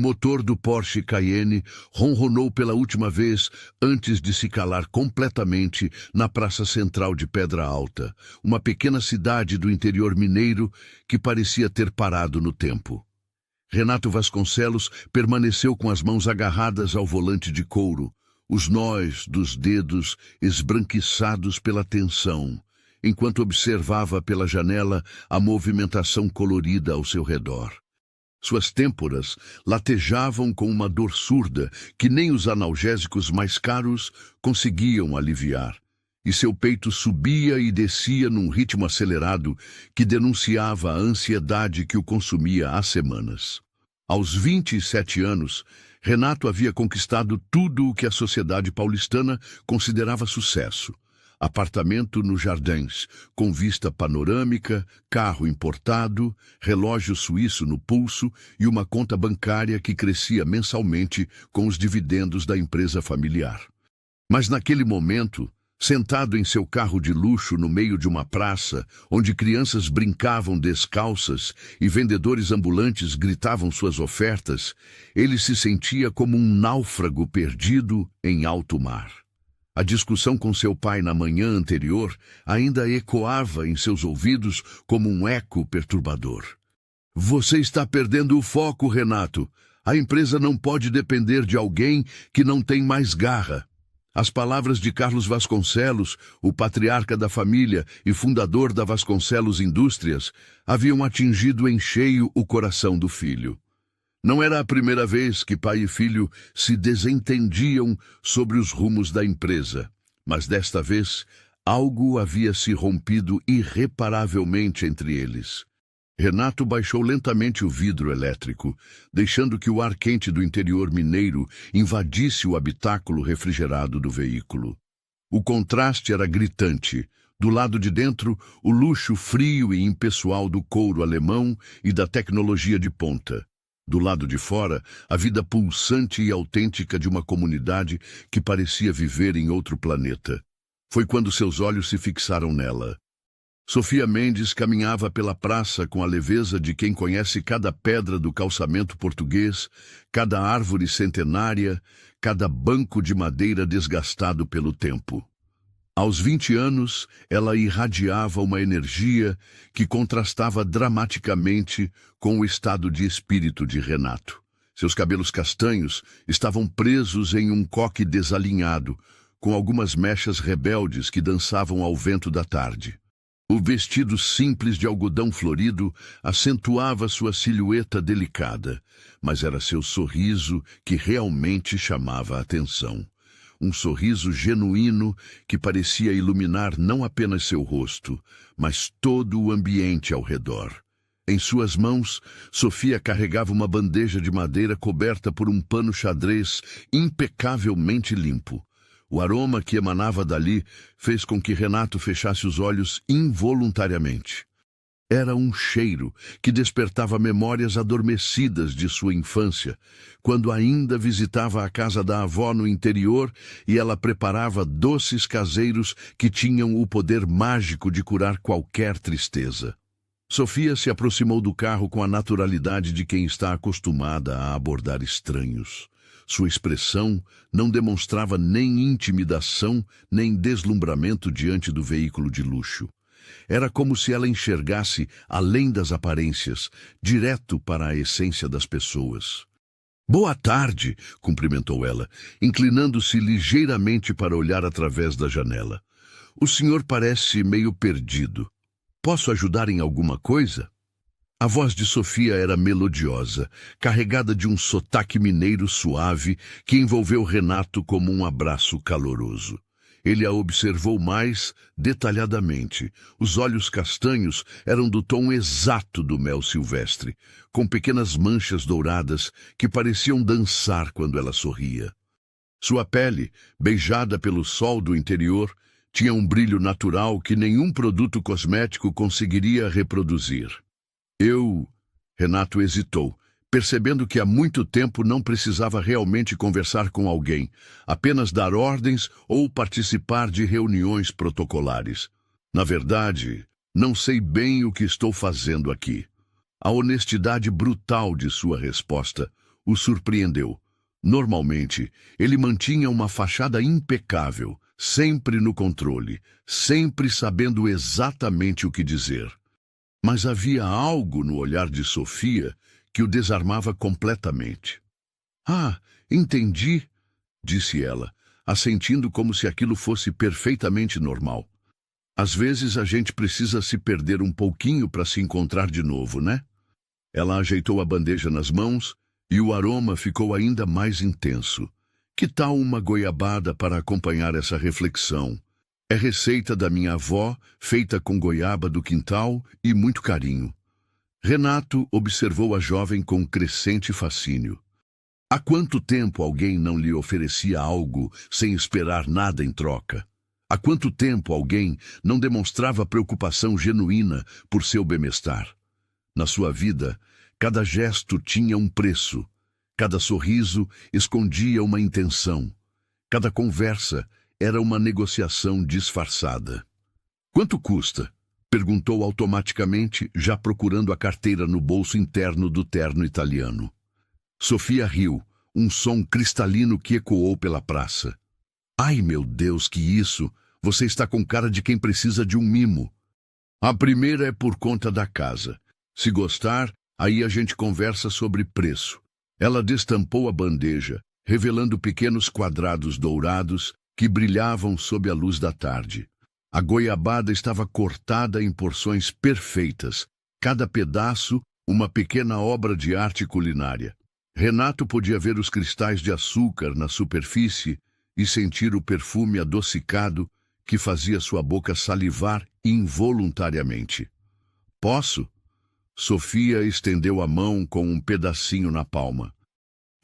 motor do Porsche Cayenne ronronou pela última vez antes de se calar completamente na praça central de Pedra Alta, uma pequena cidade do interior mineiro que parecia ter parado no tempo. Renato Vasconcelos permaneceu com as mãos agarradas ao volante de couro, os nós dos dedos esbranquiçados pela tensão, enquanto observava pela janela a movimentação colorida ao seu redor. Suas têmporas latejavam com uma dor surda que nem os analgésicos mais caros conseguiam aliviar, e seu peito subia e descia num ritmo acelerado que denunciava a ansiedade que o consumia há semanas. Aos 27 anos, Renato havia conquistado tudo o que a sociedade paulistana considerava sucesso. Apartamento nos Jardins, com vista panorâmica, carro importado, relógio suíço no pulso e uma conta bancária que crescia mensalmente com os dividendos da empresa familiar. Mas naquele momento, sentado em seu carro de luxo no meio de uma praça, onde crianças brincavam descalças e vendedores ambulantes gritavam suas ofertas, ele se sentia como um náufrago perdido em alto mar. A discussão com seu pai na manhã anterior ainda ecoava em seus ouvidos como um eco perturbador. Você está perdendo o foco, Renato. A empresa não pode depender de alguém que não tem mais garra. As palavras de Carlos Vasconcelos, o patriarca da família e fundador da Vasconcelos Indústrias, haviam atingido em cheio o coração do filho. Não era a primeira vez que pai e filho se desentendiam sobre os rumos da empresa, mas desta vez algo havia se rompido irreparavelmente entre eles. Renato baixou lentamente o vidro elétrico, deixando que o ar quente do interior mineiro invadisse o habitáculo refrigerado do veículo. O contraste era gritante. Do lado de dentro, o luxo frio e impessoal do couro alemão e da tecnologia de ponta. Do lado de fora, a vida pulsante e autêntica de uma comunidade que parecia viver em outro planeta. Foi quando seus olhos se fixaram nela. Sofia Mendes caminhava pela praça com a leveza de quem conhece cada pedra do calçamento português, cada árvore centenária, cada banco de madeira desgastado pelo tempo. Aos 20 anos, ela irradiava uma energia que contrastava dramaticamente com o estado de espírito de Renato. Seus cabelos castanhos estavam presos em um coque desalinhado, com algumas mechas rebeldes que dançavam ao vento da tarde. O vestido simples de algodão florido acentuava sua silhueta delicada, mas era seu sorriso que realmente chamava a atenção. Um sorriso genuíno que parecia iluminar não apenas seu rosto, mas todo o ambiente ao redor. Em suas mãos, Sofia carregava uma bandeja de madeira coberta por um pano xadrez impecavelmente limpo. O aroma que emanava dali fez com que Renato fechasse os olhos involuntariamente. Era um cheiro que despertava memórias adormecidas de sua infância, quando ainda visitava a casa da avó no interior e ela preparava doces caseiros que tinham o poder mágico de curar qualquer tristeza. Sofia se aproximou do carro com a naturalidade de quem está acostumada a abordar estranhos. Sua expressão não demonstrava nem intimidação, nem deslumbramento diante do veículo de luxo. Era como se ela enxergasse além das aparências, direto para a essência das pessoas. «Boa tarde», cumprimentou ela, inclinando-se ligeiramente para olhar através da janela. «O senhor parece meio perdido. Posso ajudar em alguma coisa?» A voz de Sofia era melodiosa, carregada de um sotaque mineiro suave que envolveu Renato como um abraço caloroso. Ele a observou mais detalhadamente. Os olhos castanhos eram do tom exato do mel silvestre, com pequenas manchas douradas que pareciam dançar quando ela sorria. Sua pele, beijada pelo sol do interior, tinha um brilho natural que nenhum produto cosmético conseguiria reproduzir. Renato hesitou, percebendo que há muito tempo não precisava realmente conversar com alguém, apenas dar ordens ou participar de reuniões protocolares. Na verdade, não sei bem o que estou fazendo aqui. A honestidade brutal de sua resposta o surpreendeu. Normalmente, ele mantinha uma fachada impecável, sempre no controle, sempre sabendo exatamente o que dizer. Mas havia algo no olhar de Sofia que o desarmava completamente. "Ah, entendi", disse ela, assentindo como se aquilo fosse perfeitamente normal. "Às vezes a gente precisa se perder um pouquinho para se encontrar de novo, né?" Ela ajeitou a bandeja nas mãos e o aroma ficou ainda mais intenso. "Que tal uma goiabada para acompanhar essa reflexão? É receita da minha avó, feita com goiaba do quintal e muito carinho." Renato observou a jovem com crescente fascínio. Há quanto tempo alguém não lhe oferecia algo sem esperar nada em troca? Há quanto tempo alguém não demonstrava preocupação genuína por seu bem-estar? Na sua vida, cada gesto tinha um preço, cada sorriso escondia uma intenção, cada conversa era uma negociação disfarçada. "Quanto custa?" perguntou automaticamente, já procurando a carteira no bolso interno do terno italiano. Sofia riu, um som cristalino que ecoou pela praça. "Ai, meu Deus, que isso! Você está com cara de quem precisa de um mimo." "A primeira é por conta da casa. Se gostar, aí a gente conversa sobre preço." Ela destampou a bandeja, revelando pequenos quadrados dourados que brilhavam sob a luz da tarde. A goiabada estava cortada em porções perfeitas, cada pedaço uma pequena obra de arte culinária. Renato podia ver os cristais de açúcar na superfície e sentir o perfume adocicado que fazia sua boca salivar involuntariamente. "Posso?" Sofia estendeu a mão com um pedacinho na palma.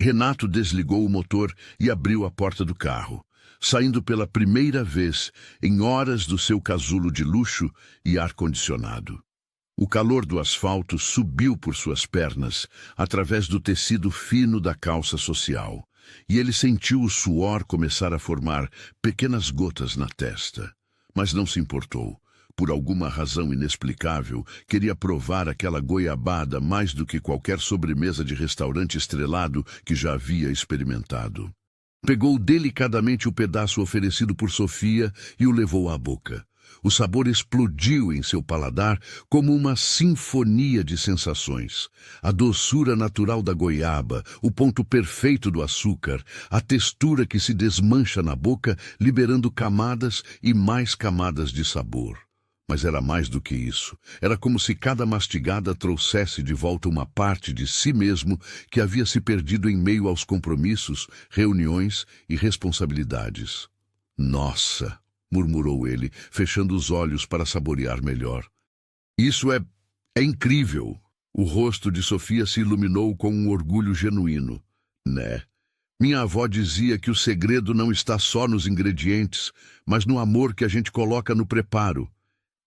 Renato desligou o motor e abriu a porta do carro, saindo pela primeira vez em horas do seu casulo de luxo e ar-condicionado. O calor do asfalto subiu por suas pernas, através do tecido fino da calça social, e ele sentiu o suor começar a formar pequenas gotas na testa. Mas não se importou. Por alguma razão inexplicável, queria provar aquela goiabada mais do que qualquer sobremesa de restaurante estrelado que já havia experimentado. Pegou delicadamente o pedaço oferecido por Sofia e o levou à boca. O sabor explodiu em seu paladar como uma sinfonia de sensações. A doçura natural da goiaba, o ponto perfeito do açúcar, a textura que se desmancha na boca, liberando camadas e mais camadas de sabor. Mas era mais do que isso. Era como se cada mastigada trouxesse de volta uma parte de si mesmo que havia se perdido em meio aos compromissos, reuniões e responsabilidades. "Nossa!" murmurou ele, fechando os olhos para saborear melhor. "Isso é incrível." O rosto de Sofia se iluminou com um orgulho genuíno. "Né? Minha avó dizia que o segredo não está só nos ingredientes, mas no amor que a gente coloca no preparo.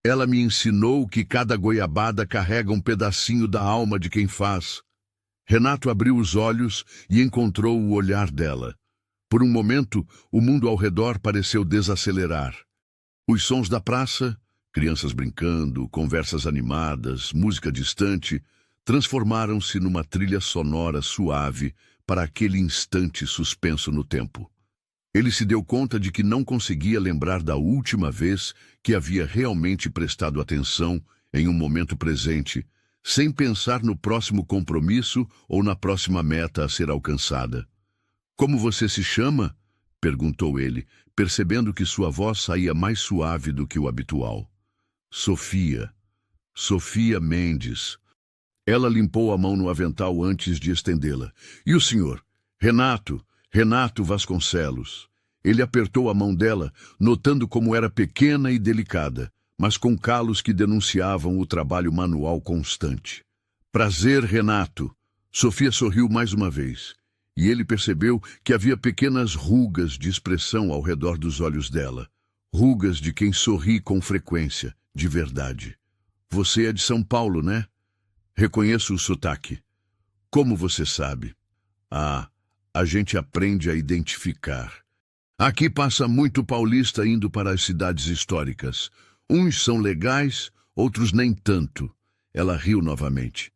Ela me ensinou que cada goiabada carrega um pedacinho da alma de quem faz." Renato abriu os olhos e encontrou o olhar dela. Por um momento, o mundo ao redor pareceu desacelerar. Os sons da praça, crianças brincando, conversas animadas, música distante, transformaram-se numa trilha sonora suave para aquele instante suspenso no tempo. Ele se deu conta de que não conseguia lembrar da última vez que havia realmente prestado atenção em um momento presente, sem pensar no próximo compromisso ou na próxima meta a ser alcançada. "Como você se chama?" perguntou ele, percebendo que sua voz saía mais suave do que o habitual. "Sofia. Sofia Mendes." Ela limpou a mão no avental antes de estendê-la. "E o senhor?" "Renato. Renato Vasconcelos." Ele apertou a mão dela, notando como era pequena e delicada, mas com calos que denunciavam o trabalho manual constante. "Prazer, Renato." Sofia sorriu mais uma vez, e ele percebeu que havia pequenas rugas de expressão ao redor dos olhos dela. Rugas de quem sorri com frequência, de verdade. "Você é de São Paulo, né?" "Reconheço o sotaque." "Como você sabe?" "Ah, a gente aprende a identificar. Aqui passa muito paulista indo para as cidades históricas. Uns são legais, outros nem tanto." Ela riu novamente.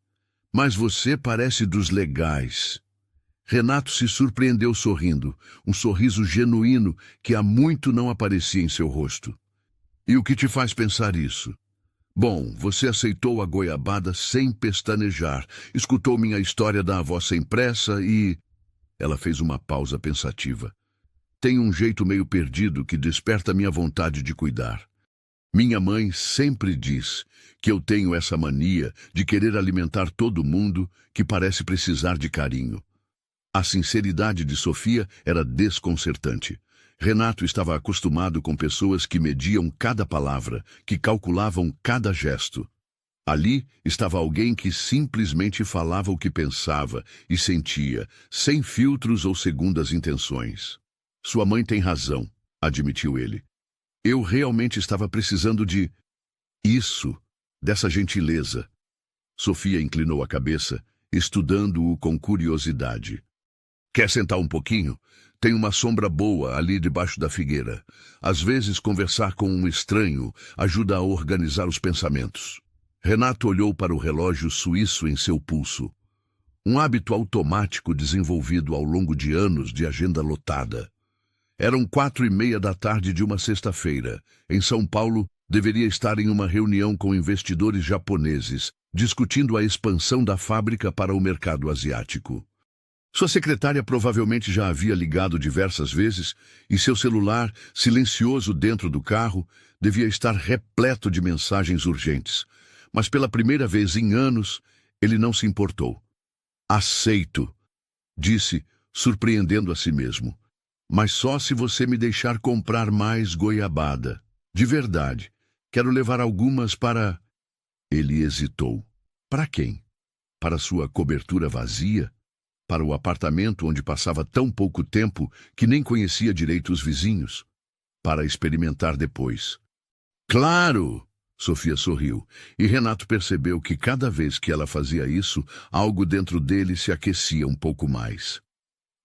"Mas você parece dos legais." Renato se surpreendeu sorrindo, um sorriso genuíno que há muito não aparecia em seu rosto. E o que te faz pensar isso? Bom, você aceitou a goiabada sem pestanejar, escutou minha história da avó sem pressa e... Ela fez uma pausa pensativa. Tem um jeito meio perdido que desperta minha vontade de cuidar. Minha mãe sempre diz que eu tenho essa mania de querer alimentar todo mundo que parece precisar de carinho. A sinceridade de Sofia era desconcertante. Renato estava acostumado com pessoas que mediam cada palavra, que calculavam cada gesto. Ali estava alguém que simplesmente falava o que pensava e sentia, sem filtros ou segundas intenções. Sua mãe tem razão, admitiu ele. Eu realmente estava precisando de... dessa gentileza. Sofia inclinou a cabeça, estudando-o com curiosidade. Quer sentar um pouquinho? Tem uma sombra boa ali debaixo da figueira. Às vezes, conversar com um estranho ajuda a organizar os pensamentos. Renato olhou para o relógio suíço em seu pulso. Um hábito automático desenvolvido ao longo de anos de agenda lotada. Eram 4:30 da tarde de uma sexta-feira. Em São Paulo, deveria estar em uma reunião com investidores japoneses, discutindo a expansão da fábrica para o mercado asiático. Sua secretária provavelmente já havia ligado diversas vezes e seu celular, silencioso dentro do carro, devia estar repleto de mensagens urgentes. Mas pela primeira vez em anos, ele não se importou. Aceito, disse, surpreendendo a si mesmo. Mas só se você me deixar comprar mais goiabada. De verdade. Quero levar algumas para... Ele hesitou. Para quem? Para sua cobertura vazia? Para o apartamento onde passava tão pouco tempo que nem conhecia direito os vizinhos? Para experimentar depois. Claro! Sofia sorriu, e Renato percebeu que cada vez que ela fazia isso, algo dentro dele se aquecia um pouco mais.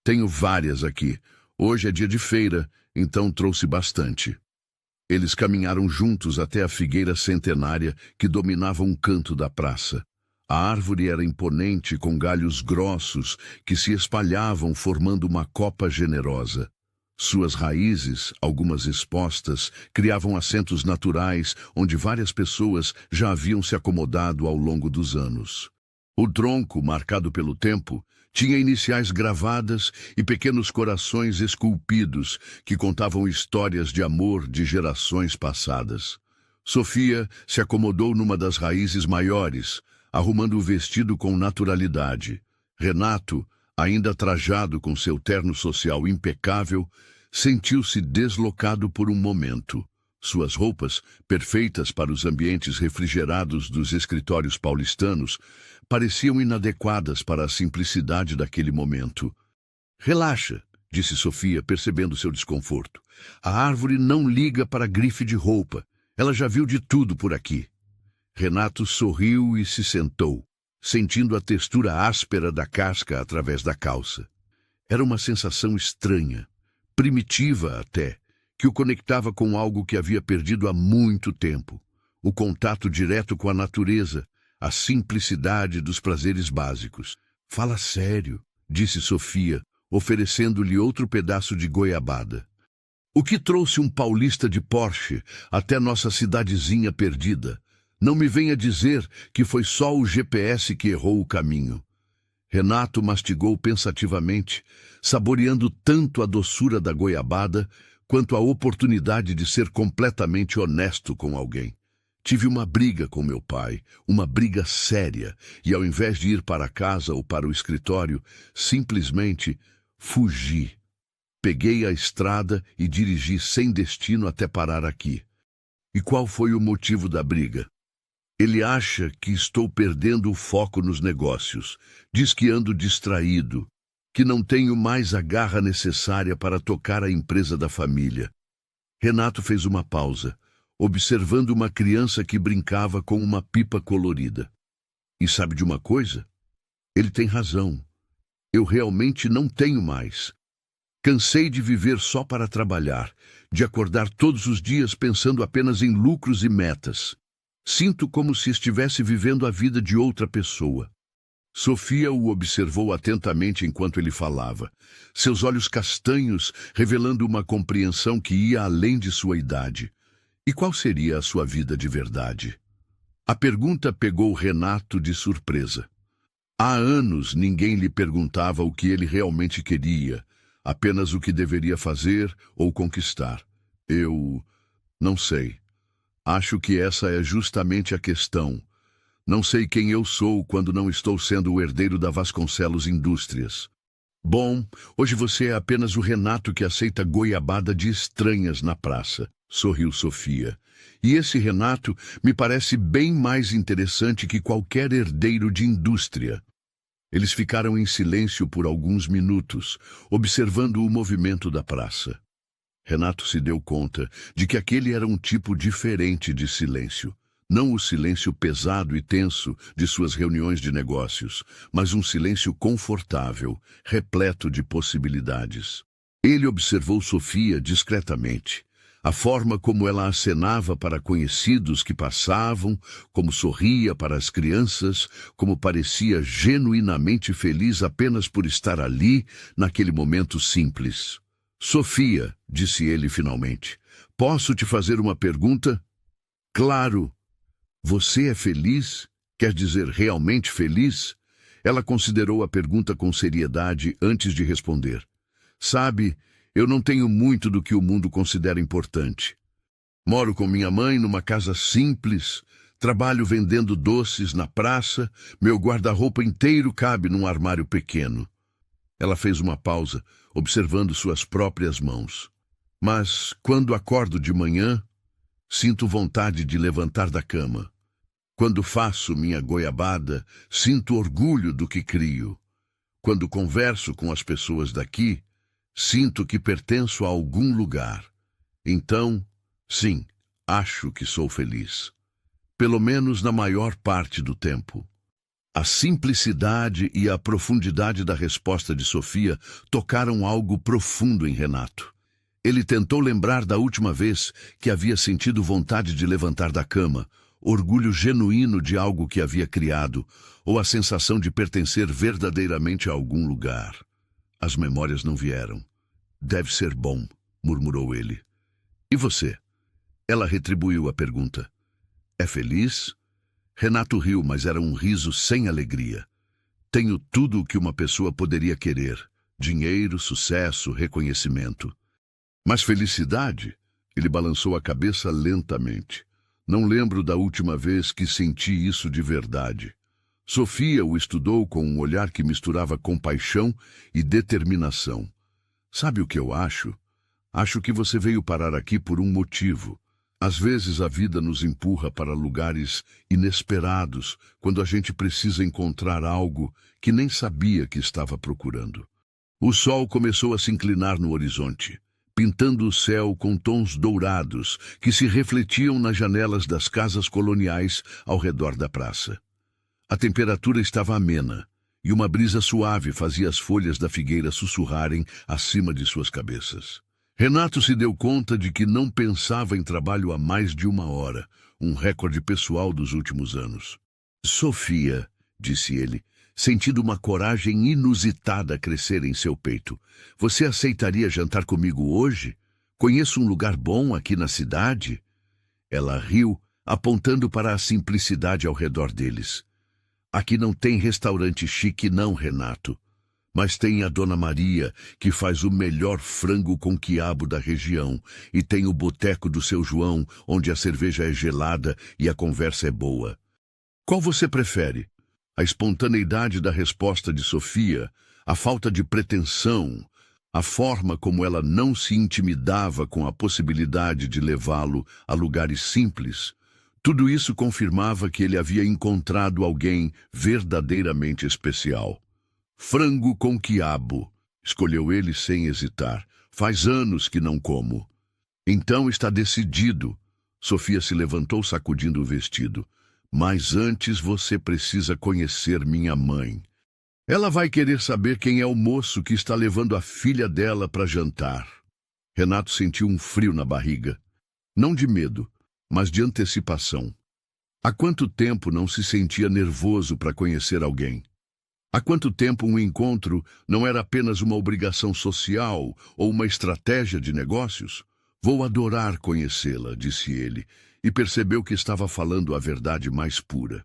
Tenho várias aqui. Hoje é dia de feira, então trouxe bastante. Eles caminharam juntos até a figueira centenária que dominava um canto da praça. A árvore era imponente, com galhos grossos que se espalhavam formando uma copa generosa. Suas raízes, algumas expostas, criavam assentos naturais onde várias pessoas já haviam se acomodado ao longo dos anos. O tronco, marcado pelo tempo, tinha iniciais gravadas e pequenos corações esculpidos que contavam histórias de amor de gerações passadas. Sofia se acomodou numa das raízes maiores, arrumando o vestido com naturalidade. Renato, ainda trajado com seu terno social impecável, sentiu-se deslocado por um momento. Suas roupas, perfeitas para os ambientes refrigerados dos escritórios paulistanos, pareciam inadequadas para a simplicidade daquele momento. Relaxa, disse Sofia, percebendo seu desconforto. A árvore não liga para grife de roupa. Ela já viu de tudo por aqui. Renato sorriu e se sentou, sentindo a textura áspera da casca através da calça. Era uma sensação estranha, primitiva até, que o conectava com algo que havia perdido há muito tempo. O contato direto com a natureza, a simplicidade dos prazeres básicos. Fala sério, disse Sofia, oferecendo-lhe outro pedaço de goiabada. O que trouxe um paulista de Porsche até nossa cidadezinha perdida? Não me venha dizer que foi só o GPS que errou o caminho. Renato mastigou pensativamente, saboreando tanto a doçura da goiabada quanto a oportunidade de ser completamente honesto com alguém. Tive uma briga com meu pai, uma briga séria, e ao invés de ir para casa ou para o escritório, simplesmente fugi. Peguei a estrada e dirigi sem destino até parar aqui. E qual foi o motivo da briga? Ele acha que estou perdendo o foco nos negócios, diz que ando distraído, que não tenho mais a garra necessária para tocar a empresa da família. Renato fez uma pausa, observando uma criança que brincava com uma pipa colorida. E sabe de uma coisa? Ele tem razão. Eu realmente não tenho mais. Cansei de viver só para trabalhar, de acordar todos os dias pensando apenas em lucros e metas. Sinto como se estivesse vivendo a vida de outra pessoa. Sofia o observou atentamente enquanto ele falava, seus olhos castanhos revelando uma compreensão que ia além de sua idade. E qual seria a sua vida de verdade? A pergunta pegou Renato de surpresa. Há anos ninguém lhe perguntava o que ele realmente queria, apenas o que deveria fazer ou conquistar. Eu não sei. Acho que essa é justamente a questão. Não sei quem eu sou quando não estou sendo o herdeiro da Vasconcelos Indústrias. Bom, hoje você é apenas o Renato que aceita goiabada de estranhas na praça, sorriu Sofia. E esse Renato me parece bem mais interessante que qualquer herdeiro de indústria. Eles ficaram em silêncio por alguns minutos, observando o movimento da praça. Renato se deu conta de que aquele era um tipo diferente de silêncio. Não o silêncio pesado e tenso de suas reuniões de negócios, mas um silêncio confortável, repleto de possibilidades. Ele observou Sofia discretamente. A forma como ela acenava para conhecidos que passavam, como sorria para as crianças, como parecia genuinamente feliz apenas por estar ali, naquele momento simples. Sofia, disse ele finalmente, posso te fazer uma pergunta? Claro. Você é feliz? Quer dizer, realmente feliz? Ela considerou a pergunta com seriedade antes de responder. Sabe, eu não tenho muito do que o mundo considera importante. Moro com minha mãe numa casa simples, trabalho vendendo doces na praça, meu guarda-roupa inteiro cabe num armário pequeno. Ela fez uma pausa, observando suas próprias mãos. Mas, quando acordo de manhã, sinto vontade de levantar da cama. Quando faço minha goiabada, sinto orgulho do que crio. Quando converso com as pessoas daqui, sinto que pertenço a algum lugar. Então, sim, acho que sou feliz. Pelo menos na maior parte do tempo. A simplicidade e a profundidade da resposta de Sofia tocaram algo profundo em Renato. Ele tentou lembrar da última vez que havia sentido vontade de levantar da cama, orgulho genuíno de algo que havia criado, ou a sensação de pertencer verdadeiramente a algum lugar. As memórias não vieram. Deve ser bom, murmurou ele. E você? Ela retribuiu a pergunta. É feliz? Renato riu, mas era um riso sem alegria. Tenho tudo o que uma pessoa poderia querer. Dinheiro, sucesso, reconhecimento. Mas felicidade? Ele balançou a cabeça lentamente. Não lembro da última vez que senti isso de verdade. Sofia o estudou com um olhar que misturava compaixão e determinação. Sabe o que eu acho? Acho que você veio parar aqui por um motivo. Às vezes a vida nos empurra para lugares inesperados, quando a gente precisa encontrar algo que nem sabia que estava procurando. O sol começou a se inclinar no horizonte, pintando o céu com tons dourados que se refletiam nas janelas das casas coloniais ao redor da praça. A temperatura estava amena, e uma brisa suave fazia as folhas da figueira sussurrarem acima de suas cabeças. Renato se deu conta de que não pensava em trabalho há mais de uma hora, um recorde pessoal dos últimos anos. Sofia, disse ele, sentindo uma coragem inusitada crescer em seu peito. Você aceitaria jantar comigo hoje? Conheço um lugar bom aqui na cidade? Ela riu, apontando para a simplicidade ao redor deles. Aqui não tem restaurante chique não, Renato. Mas tem a Dona Maria, que faz o melhor frango com quiabo da região, e tem o boteco do seu João, onde a cerveja é gelada e a conversa é boa. Qual você prefere? A espontaneidade da resposta de Sofia, a falta de pretensão, a forma como ela não se intimidava com a possibilidade de levá-lo a lugares simples, tudo isso confirmava que ele havia encontrado alguém verdadeiramente especial. Frango com quiabo, escolheu ele sem hesitar. Faz anos que não como. Então está decidido. Sofia se levantou sacudindo o vestido. Mas antes você precisa conhecer minha mãe. Ela vai querer saber quem é o moço que está levando a filha dela para jantar. Renato sentiu um frio na barriga. Não de medo, mas de antecipação. Há quanto tempo não se sentia nervoso para conhecer alguém? Há quanto tempo um encontro não era apenas uma obrigação social ou uma estratégia de negócios? Vou adorar conhecê-la, disse ele, e percebeu que estava falando a verdade mais pura.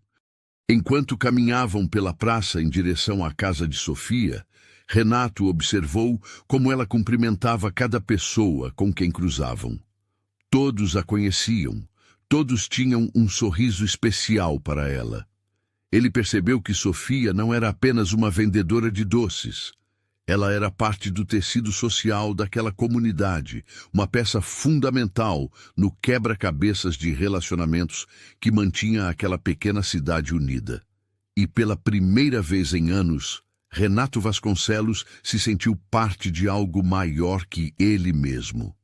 Enquanto caminhavam pela praça em direção à casa de Sofia, Renato observou como ela cumprimentava cada pessoa com quem cruzavam. Todos a conheciam, todos tinham um sorriso especial para ela. Ele percebeu que Sofia não era apenas uma vendedora de doces. Ela era parte do tecido social daquela comunidade, uma peça fundamental no quebra-cabeças de relacionamentos que mantinha aquela pequena cidade unida. E pela primeira vez em anos, Renato Vasconcelos se sentiu parte de algo maior que ele mesmo.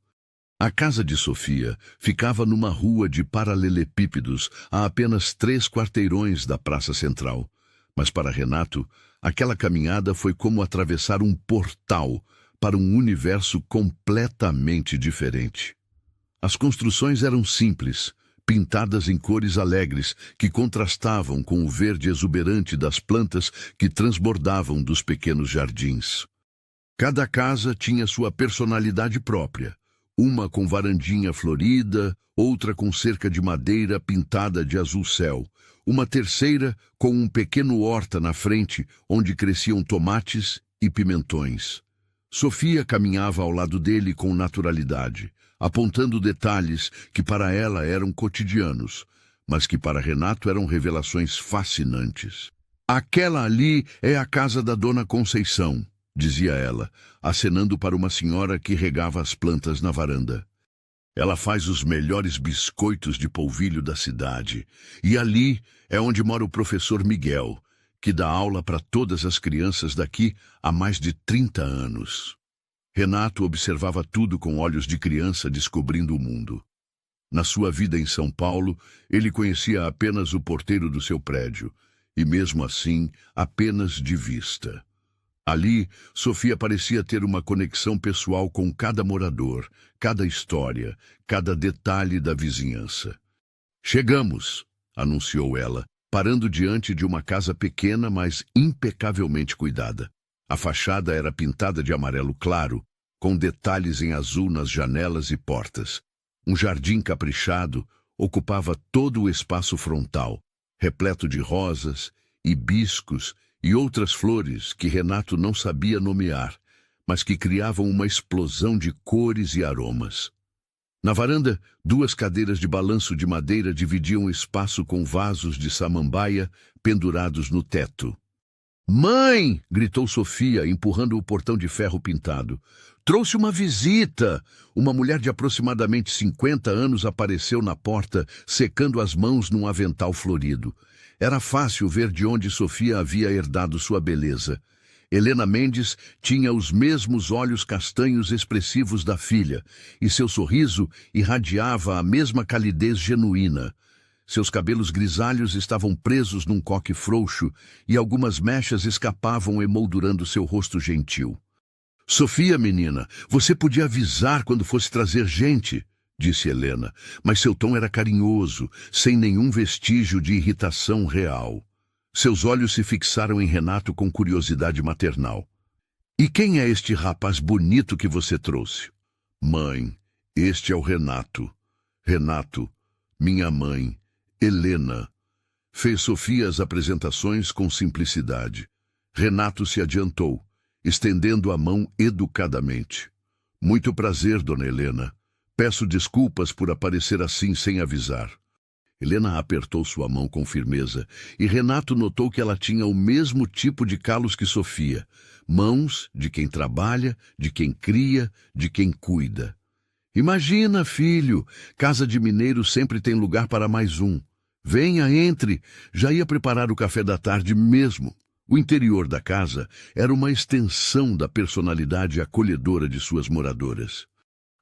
A casa de Sofia ficava numa rua de paralelepípedos a apenas 3 quarteirões da Praça Central. Mas para Renato, aquela caminhada foi como atravessar um portal para um universo completamente diferente. As construções eram simples, pintadas em cores alegres que contrastavam com o verde exuberante das plantas que transbordavam dos pequenos jardins. Cada casa tinha sua personalidade própria. Uma com varandinha florida, outra com cerca de madeira pintada de azul céu, uma terceira com um pequeno horta na frente, onde cresciam tomates e pimentões. Sofia caminhava ao lado dele com naturalidade, apontando detalhes que para ela eram cotidianos, mas que para Renato eram revelações fascinantes. "Aquela ali é a casa da Dona Conceição", dizia ela, acenando para uma senhora que regava as plantas na varanda. "Ela faz os melhores biscoitos de polvilho da cidade. E ali é onde mora o professor Miguel, que dá aula para todas as crianças daqui há mais de 30 anos. Renato observava tudo com olhos de criança descobrindo o mundo. Na sua vida em São Paulo, ele conhecia apenas o porteiro do seu prédio, e mesmo assim, apenas de vista. Ali, Sofia parecia ter uma conexão pessoal com cada morador, cada história, cada detalhe da vizinhança. "Chegamos", anunciou ela, parando diante de uma casa pequena, mas impecavelmente cuidada. A fachada era pintada de amarelo claro, com detalhes em azul nas janelas e portas. Um jardim caprichado ocupava todo o espaço frontal, repleto de rosas, hibiscos e outras flores que Renato não sabia nomear, mas que criavam uma explosão de cores e aromas. Na varanda, 2 cadeiras de balanço de madeira dividiam o espaço com vasos de samambaia pendurados no teto. "Mãe!" gritou Sofia, empurrando o portão de ferro pintado. "Trouxe uma visita!" Uma mulher de aproximadamente 50 anos apareceu na porta, secando as mãos num avental florido. Era fácil ver de onde Sofia havia herdado sua beleza. Helena Mendes tinha os mesmos olhos castanhos expressivos da filha, e seu sorriso irradiava a mesma calidez genuína. Seus cabelos grisalhos estavam presos num coque frouxo, e algumas mechas escapavam emoldurando seu rosto gentil. "Sofia, menina, você podia avisar quando fosse trazer gente", disse Helena, mas seu tom era carinhoso, sem nenhum vestígio de irritação real. Seus olhos se fixaram em Renato com curiosidade maternal. "E quem é este rapaz bonito que você trouxe?" "Mãe, este é o Renato." "Renato, minha mãe, Helena." Fez Sofia as apresentações com simplicidade. Renato se adiantou, estendendo a mão educadamente. "Muito prazer, dona Helena. Peço desculpas por aparecer assim sem avisar." Helena apertou sua mão com firmeza, e Renato notou que ela tinha o mesmo tipo de calos que Sofia. Mãos de quem trabalha, de quem cria, de quem cuida. "Imagina, filho, casa de mineiro sempre tem lugar para mais um. Venha, entre. Já ia preparar o café da tarde mesmo." O interior da casa era uma extensão da personalidade acolhedora de suas moradoras.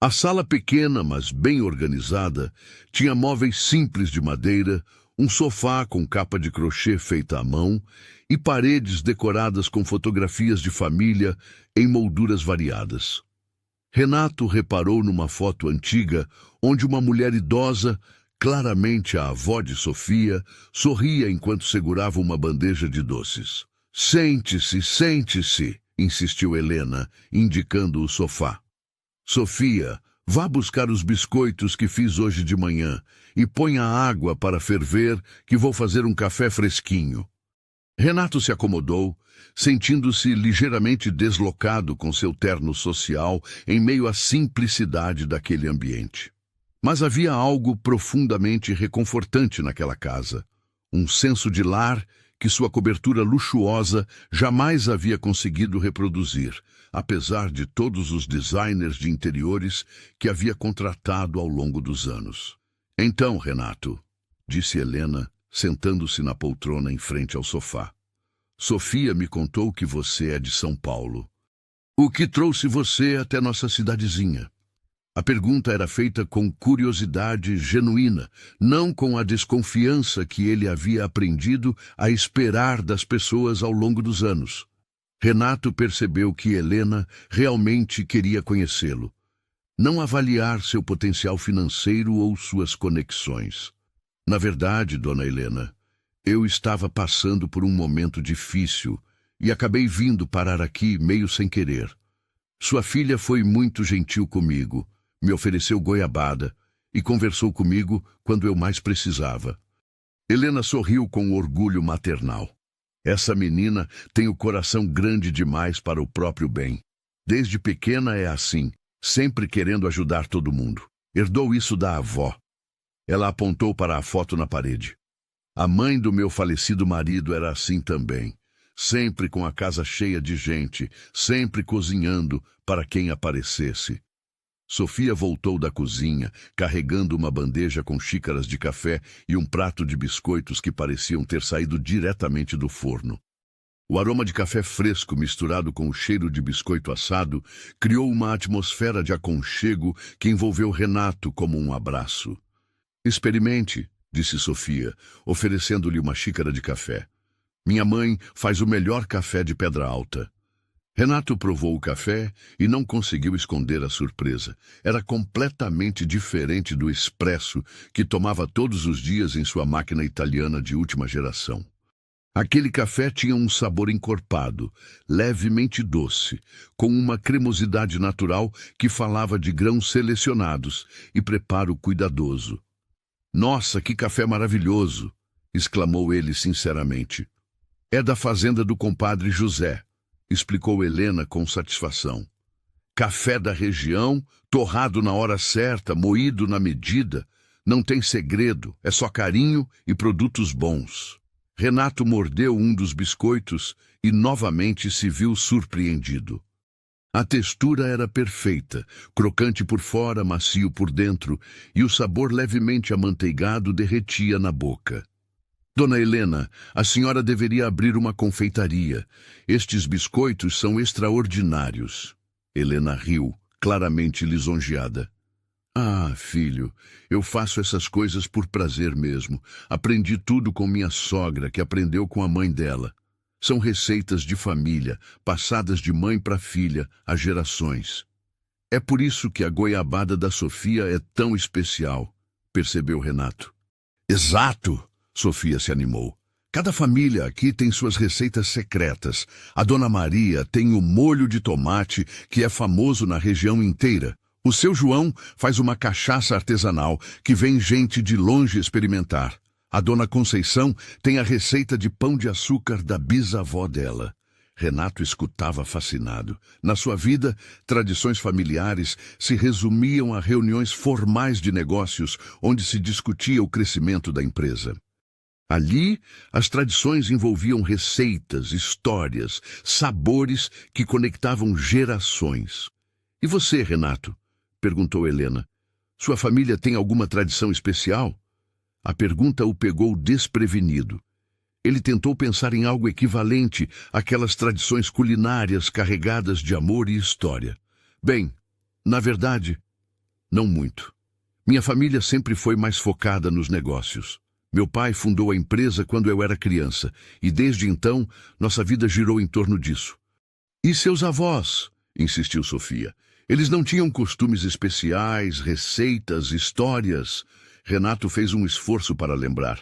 A sala pequena, mas bem organizada, tinha móveis simples de madeira, um sofá com capa de crochê feita à mão e paredes decoradas com fotografias de família em molduras variadas. Renato reparou numa foto antiga onde uma mulher idosa, claramente a avó de Sofia, sorria enquanto segurava uma bandeja de doces. Sente-se, sente-se, insistiu Helena, indicando o sofá. Sofia, vá buscar os biscoitos que fiz hoje de manhã e ponha água para ferver, que vou fazer um café fresquinho. Renato se acomodou, sentindo-se ligeiramente deslocado com seu terno social em meio à simplicidade daquele ambiente. Mas havia algo profundamente reconfortante naquela casa, um senso de lar que sua cobertura luxuosa jamais havia conseguido reproduzir, apesar de todos os designers de interiores que havia contratado ao longo dos anos. Então, Renato, disse Helena, sentando-se na poltrona em frente ao sofá. Sofia me contou que você é de São Paulo. O que trouxe você até nossa cidadezinha? A pergunta era feita com curiosidade genuína, não com a desconfiança que ele havia aprendido a esperar das pessoas ao longo dos anos. Renato percebeu que Helena realmente queria conhecê-lo, não avaliar seu potencial financeiro ou suas conexões. Na verdade, dona Helena, eu estava passando por um momento difícil e acabei vindo parar aqui meio sem querer. Sua filha foi muito gentil comigo, me ofereceu goiabada e conversou comigo quando eu mais precisava. Helena sorriu com orgulho maternal. Essa menina tem o coração grande demais para o próprio bem. Desde pequena é assim, sempre querendo ajudar todo mundo. Herdou isso da avó. Ela apontou para a foto na parede. A mãe do meu falecido marido era assim também, sempre com a casa cheia de gente, sempre cozinhando para quem aparecesse. Sofia voltou da cozinha, carregando uma bandeja com xícaras de café e um prato de biscoitos que pareciam ter saído diretamente do forno. O aroma de café fresco misturado com o cheiro de biscoito assado criou uma atmosfera de aconchego que envolveu Renato como um abraço. Experimente, disse Sofia, oferecendo-lhe uma xícara de café. Minha mãe faz o melhor café de Pedra Alta. Renato provou o café e não conseguiu esconder a surpresa. Era completamente diferente do expresso que tomava todos os dias em sua máquina italiana de última geração. Aquele café tinha um sabor encorpado, levemente doce, com uma cremosidade natural que falava de grãos selecionados e preparo cuidadoso. Nossa, que café maravilhoso! Exclamou ele sinceramente. É da fazenda do compadre José, explicou Helena com satisfação. Café da região, torrado na hora certa, moído na medida. Não tem segredo, é só carinho e produtos bons. Renato mordeu um dos biscoitos e novamente se viu surpreendido. A textura era perfeita, crocante por fora, macio por dentro, e o sabor levemente amanteigado derretia na boca. Dona Helena, a senhora deveria abrir uma confeitaria. Estes biscoitos são extraordinários. Helena riu, claramente lisonjeada. Ah, filho, eu faço essas coisas por prazer mesmo. Aprendi tudo com minha sogra, que aprendeu com a mãe dela. São receitas de família, passadas de mãe para filha, há gerações. É por isso que a goiabada da Sofia é tão especial, percebeu Renato. Exato! Sofia se animou. Cada família aqui tem suas receitas secretas. A Dona Maria tem o molho de tomate, que é famoso na região inteira. O seu João faz uma cachaça artesanal, que vem gente de longe experimentar. A Dona Conceição tem a receita de pão de açúcar da bisavó dela. Renato escutava fascinado. Na sua vida, tradições familiares se resumiam a reuniões formais de negócios, onde se discutia o crescimento da empresa. Ali, as tradições envolviam receitas, histórias, sabores que conectavam gerações. E você, Renato? Perguntou Helena. Sua família tem alguma tradição especial? A pergunta o pegou desprevenido. Ele tentou pensar em algo equivalente àquelas tradições culinárias carregadas de amor e história. Bem, na verdade, não muito. Minha família sempre foi mais focada nos negócios. Meu pai fundou a empresa quando eu era criança, e desde então nossa vida girou em torno disso. E seus avós? Insistiu Sofia. Eles não tinham costumes especiais, receitas, histórias. Renato fez um esforço para lembrar.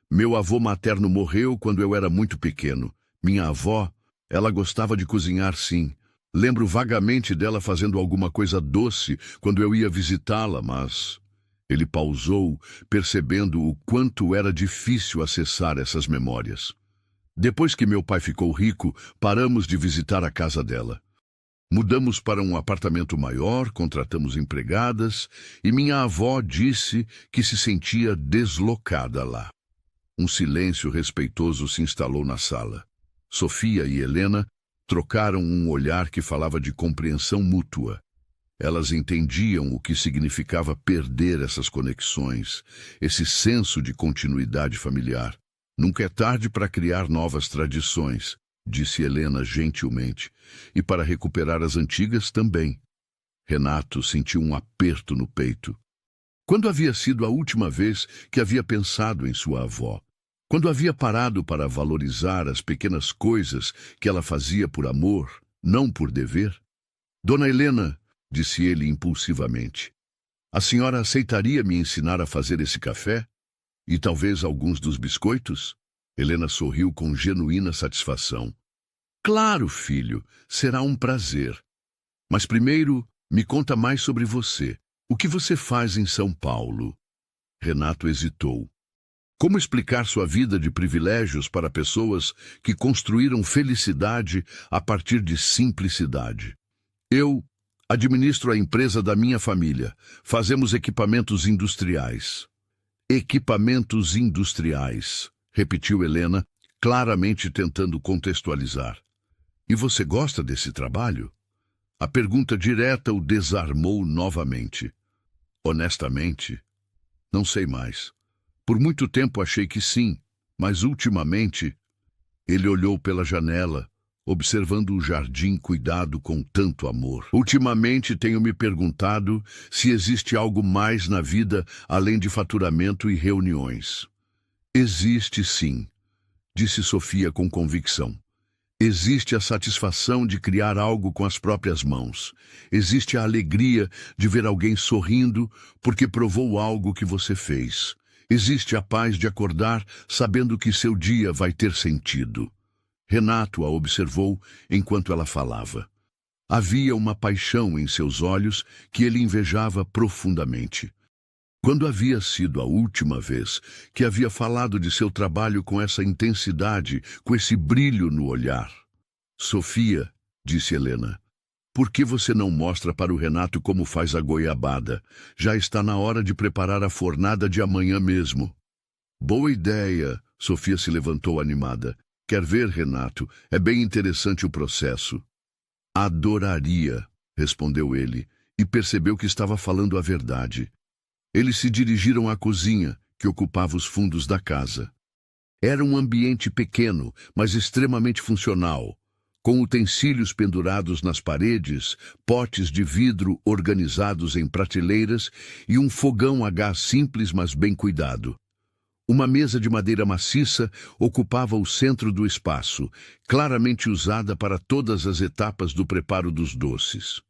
Meu avô materno morreu quando eu era muito pequeno. Minha avó, ela gostava de cozinhar, sim. Lembro vagamente dela fazendo alguma coisa doce quando eu ia visitá-la, mas... Ele pausou, percebendo o quanto era difícil acessar essas memórias. Depois que meu pai ficou rico, paramos de visitar a casa dela. Mudamos para um apartamento maior, contratamos empregadas e minha avó disse que se sentia deslocada lá. Um silêncio respeitoso se instalou na sala. Sofia e Helena trocaram um olhar que falava de compreensão mútua. Elas entendiam o que significava perder essas conexões, esse senso de continuidade familiar. Nunca é tarde para criar novas tradições, disse Helena gentilmente, e para recuperar as antigas também. Renato sentiu um aperto no peito. Quando havia sido a última vez que havia pensado em sua avó? Quando havia parado para valorizar as pequenas coisas que ela fazia por amor, não por dever? Dona Helena, disse ele impulsivamente, a senhora aceitaria me ensinar a fazer esse café? E talvez alguns dos biscoitos? Helena sorriu com genuína satisfação. Claro, filho, será um prazer. Mas primeiro, me conta mais sobre você. O que você faz em São Paulo? Renato hesitou. Como explicar sua vida de privilégios para pessoas que construíram felicidade a partir de simplicidade? Eu administro a empresa da minha família. Fazemos equipamentos industriais. Equipamentos industriais, repetiu Helena, claramente tentando contextualizar. E você gosta desse trabalho? A pergunta direta o desarmou novamente. Honestamente, não sei mais. Por muito tempo achei que sim, mas ultimamente... Ele olhou pela janela, observando o jardim cuidado com tanto amor. Ultimamente tenho me perguntado se existe algo mais na vida além de faturamento e reuniões. Existe sim, disse Sofia com convicção. Existe a satisfação de criar algo com as próprias mãos. Existe a alegria de ver alguém sorrindo porque provou algo que você fez. Existe a paz de acordar sabendo que seu dia vai ter sentido. Renato a observou enquanto ela falava. Havia uma paixão em seus olhos que ele invejava profundamente. Quando havia sido a última vez que havia falado de seu trabalho com essa intensidade, com esse brilho no olhar? Sofia, disse Helena, por que você não mostra para o Renato como faz a goiabada? Já está na hora de preparar a fornada de amanhã mesmo. Boa ideia, Sofia se levantou animada. Quer ver, Renato? É bem interessante o processo. Adoraria, respondeu ele, e percebeu que estava falando a verdade. Eles se dirigiram à cozinha, que ocupava os fundos da casa. Era um ambiente pequeno, mas extremamente funcional, com utensílios pendurados nas paredes, potes de vidro organizados em prateleiras e um fogão a gás simples, mas bem cuidado. Uma mesa de madeira maciça ocupava o centro do espaço, claramente usada para todas as etapas do preparo dos doces.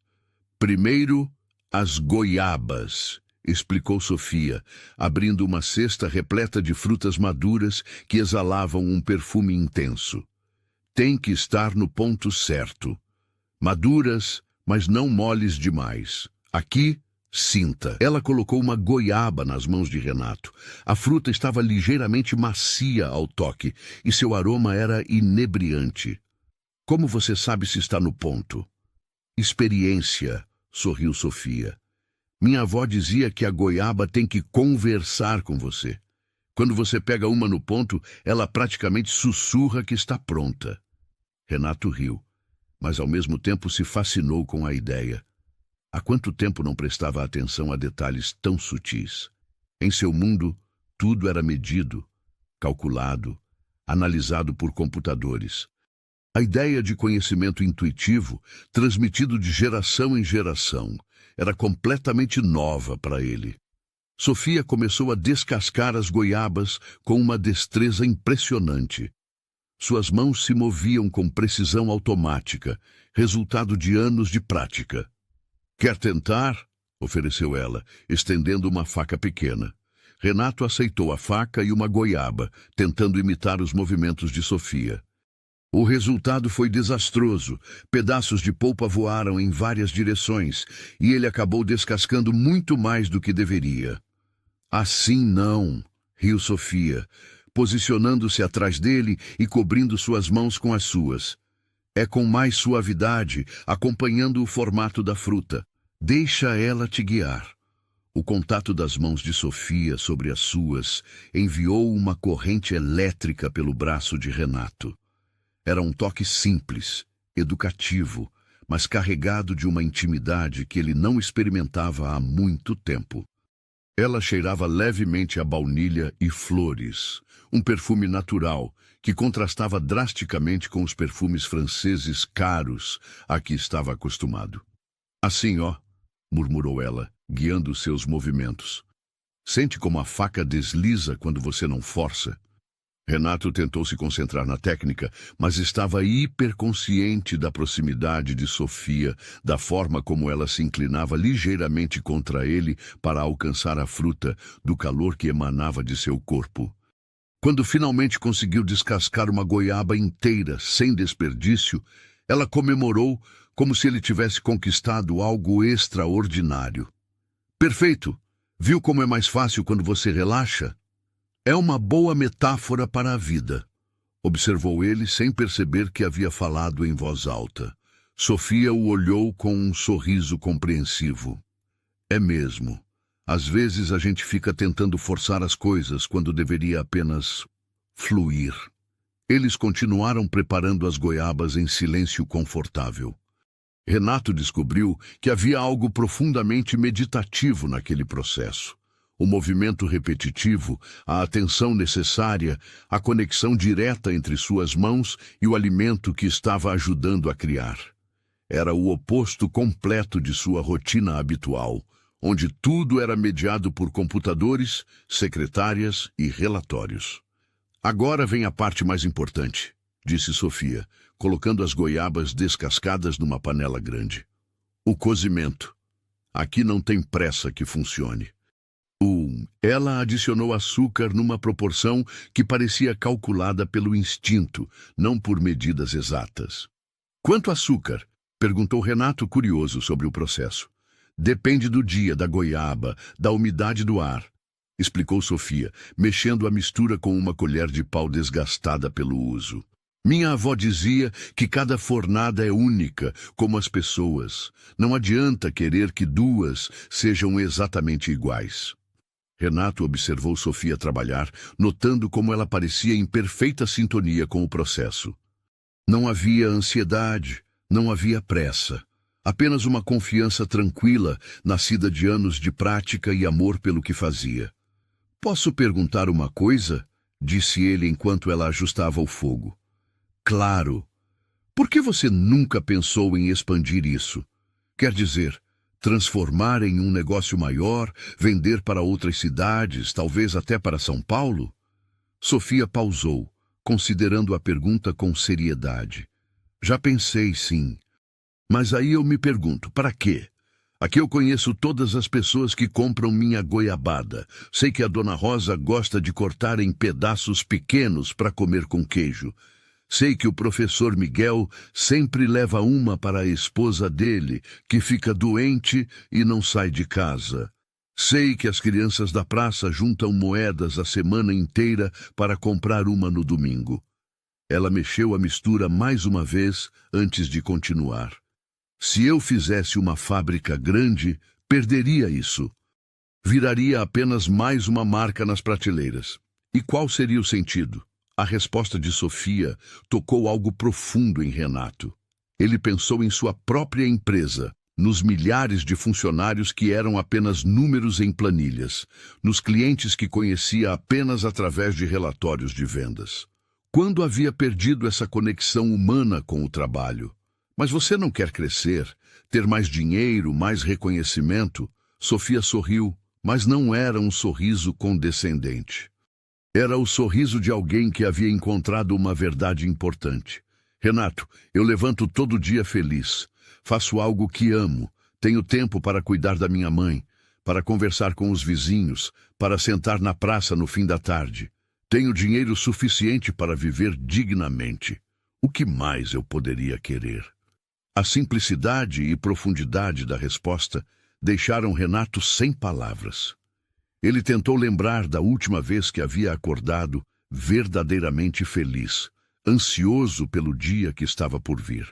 Primeiro, as goiabas, explicou Sofia, abrindo uma cesta repleta de frutas maduras que exalavam um perfume intenso. Tem que estar no ponto certo. Maduras, mas não moles demais. Aqui, sinta. Ela colocou uma goiaba nas mãos de Renato. A fruta estava ligeiramente macia ao toque e seu aroma era inebriante. Como você sabe se está no ponto? Experiência, sorriu Sofia. Minha avó dizia que a goiaba tem que conversar com você. Quando você pega uma no ponto, ela praticamente sussurra que está pronta. Renato riu, mas ao mesmo tempo se fascinou com a ideia. Há quanto tempo não prestava atenção a detalhes tão sutis? Em seu mundo, tudo era medido, calculado, analisado por computadores. A ideia de conhecimento intuitivo, transmitido de geração em geração, era completamente nova para ele. Sofia começou a descascar as goiabas com uma destreza impressionante. Suas mãos se moviam com precisão automática, resultado de anos de prática. Quer tentar? Ofereceu ela, estendendo uma faca pequena. Renato aceitou a faca e uma goiaba, tentando imitar os movimentos de Sofia. O resultado foi desastroso. Pedaços de polpa voaram em várias direções e ele acabou descascando muito mais do que deveria. Assim não, riu Sofia, posicionando-se atrás dele e cobrindo suas mãos com as suas. É com mais suavidade, acompanhando o formato da fruta. Deixa ela te guiar. O contato das mãos de Sofia sobre as suas enviou uma corrente elétrica pelo braço de Renato. Era um toque simples, educativo, mas carregado de uma intimidade que ele não experimentava há muito tempo. Ela cheirava levemente a baunilha e flores, um perfume natural que contrastava drasticamente com os perfumes franceses caros a que estava acostumado. Assim, ó, murmurou ela, guiando seus movimentos. Sente como a faca desliza quando você não força? Renato tentou se concentrar na técnica, mas estava hiperconsciente da proximidade de Sofia, da forma como ela se inclinava ligeiramente contra ele para alcançar a fruta, do calor que emanava de seu corpo. Quando finalmente conseguiu descascar uma goiaba inteira, sem desperdício, ela comemorou como se ele tivesse conquistado algo extraordinário. Perfeito! Viu como é mais fácil quando você relaxa? É uma boa metáfora para a vida, observou ele sem perceber que havia falado em voz alta. Sofia o olhou com um sorriso compreensivo. É mesmo. Às vezes a gente fica tentando forçar as coisas quando deveria apenas fluir. Eles continuaram preparando as goiabas em silêncio confortável. Renato descobriu que havia algo profundamente meditativo naquele processo. O movimento repetitivo, a atenção necessária, a conexão direta entre suas mãos e o alimento que estava ajudando a criar. Era o oposto completo de sua rotina habitual, onde tudo era mediado por computadores, secretárias e relatórios. Agora vem a parte mais importante, disse Sofia, colocando as goiabas descascadas numa panela grande. O cozimento. Aqui não tem pressa que funcione. Ela adicionou açúcar numa proporção que parecia calculada pelo instinto, não por medidas exatas. Quanto açúcar? Perguntou Renato, curioso sobre o processo. Depende do dia, da goiaba, da umidade do ar, explicou Sofia, mexendo a mistura com uma colher de pau desgastada pelo uso. Minha avó dizia que cada fornada é única, como as pessoas. Não adianta querer que duas sejam exatamente iguais. Renato observou Sofia trabalhar, notando como ela parecia em perfeita sintonia com o processo. Não havia ansiedade, não havia pressa. Apenas uma confiança tranquila, nascida de anos de prática e amor pelo que fazia. Posso perguntar uma coisa? Disse ele enquanto ela ajustava o fogo. Claro. Por que você nunca pensou em expandir isso? Quer dizer, transformar em um negócio maior, vender para outras cidades, talvez até para São Paulo? Sofia pausou, considerando a pergunta com seriedade. Já pensei, sim. Mas aí eu me pergunto, para quê? Aqui eu conheço todas as pessoas que compram minha goiabada. Sei que a Dona Rosa gosta de cortar em pedaços pequenos para comer com queijo. Sei que o professor Miguel sempre leva uma para a esposa dele, que fica doente e não sai de casa. Sei que as crianças da praça juntam moedas a semana inteira para comprar uma no domingo. Ela mexeu a mistura mais uma vez antes de continuar. Se eu fizesse uma fábrica grande, perderia isso. Viraria apenas mais uma marca nas prateleiras. E qual seria o sentido? A resposta de Sofia tocou algo profundo em Renato. Ele pensou em sua própria empresa, nos milhares de funcionários que eram apenas números em planilhas, nos clientes que conhecia apenas através de relatórios de vendas. Quando havia perdido essa conexão humana com o trabalho? Mas você não quer crescer, ter mais dinheiro, mais reconhecimento? Sofia sorriu, mas não era um sorriso condescendente. Era o sorriso de alguém que havia encontrado uma verdade importante. Renato, eu levanto todo dia feliz. Faço algo que amo. Tenho tempo para cuidar da minha mãe, para conversar com os vizinhos, para sentar na praça no fim da tarde. Tenho dinheiro suficiente para viver dignamente. O que mais eu poderia querer? A simplicidade e profundidade da resposta deixaram Renato sem palavras. Ele tentou lembrar da última vez que havia acordado verdadeiramente feliz, ansioso pelo dia que estava por vir.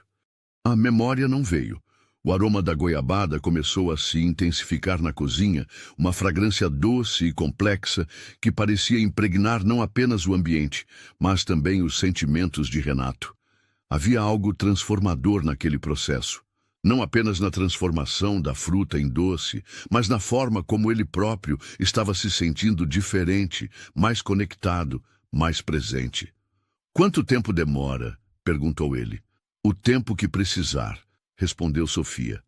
A memória não veio. O aroma da goiabada começou a se intensificar na cozinha, uma fragrância doce e complexa que parecia impregnar não apenas o ambiente, mas também os sentimentos de Renato. Havia algo transformador naquele processo, não apenas na transformação da fruta em doce, mas na forma como ele próprio estava se sentindo diferente, mais conectado, mais presente. "Quanto tempo demora?" perguntou ele. "O tempo que precisar", respondeu Sofia.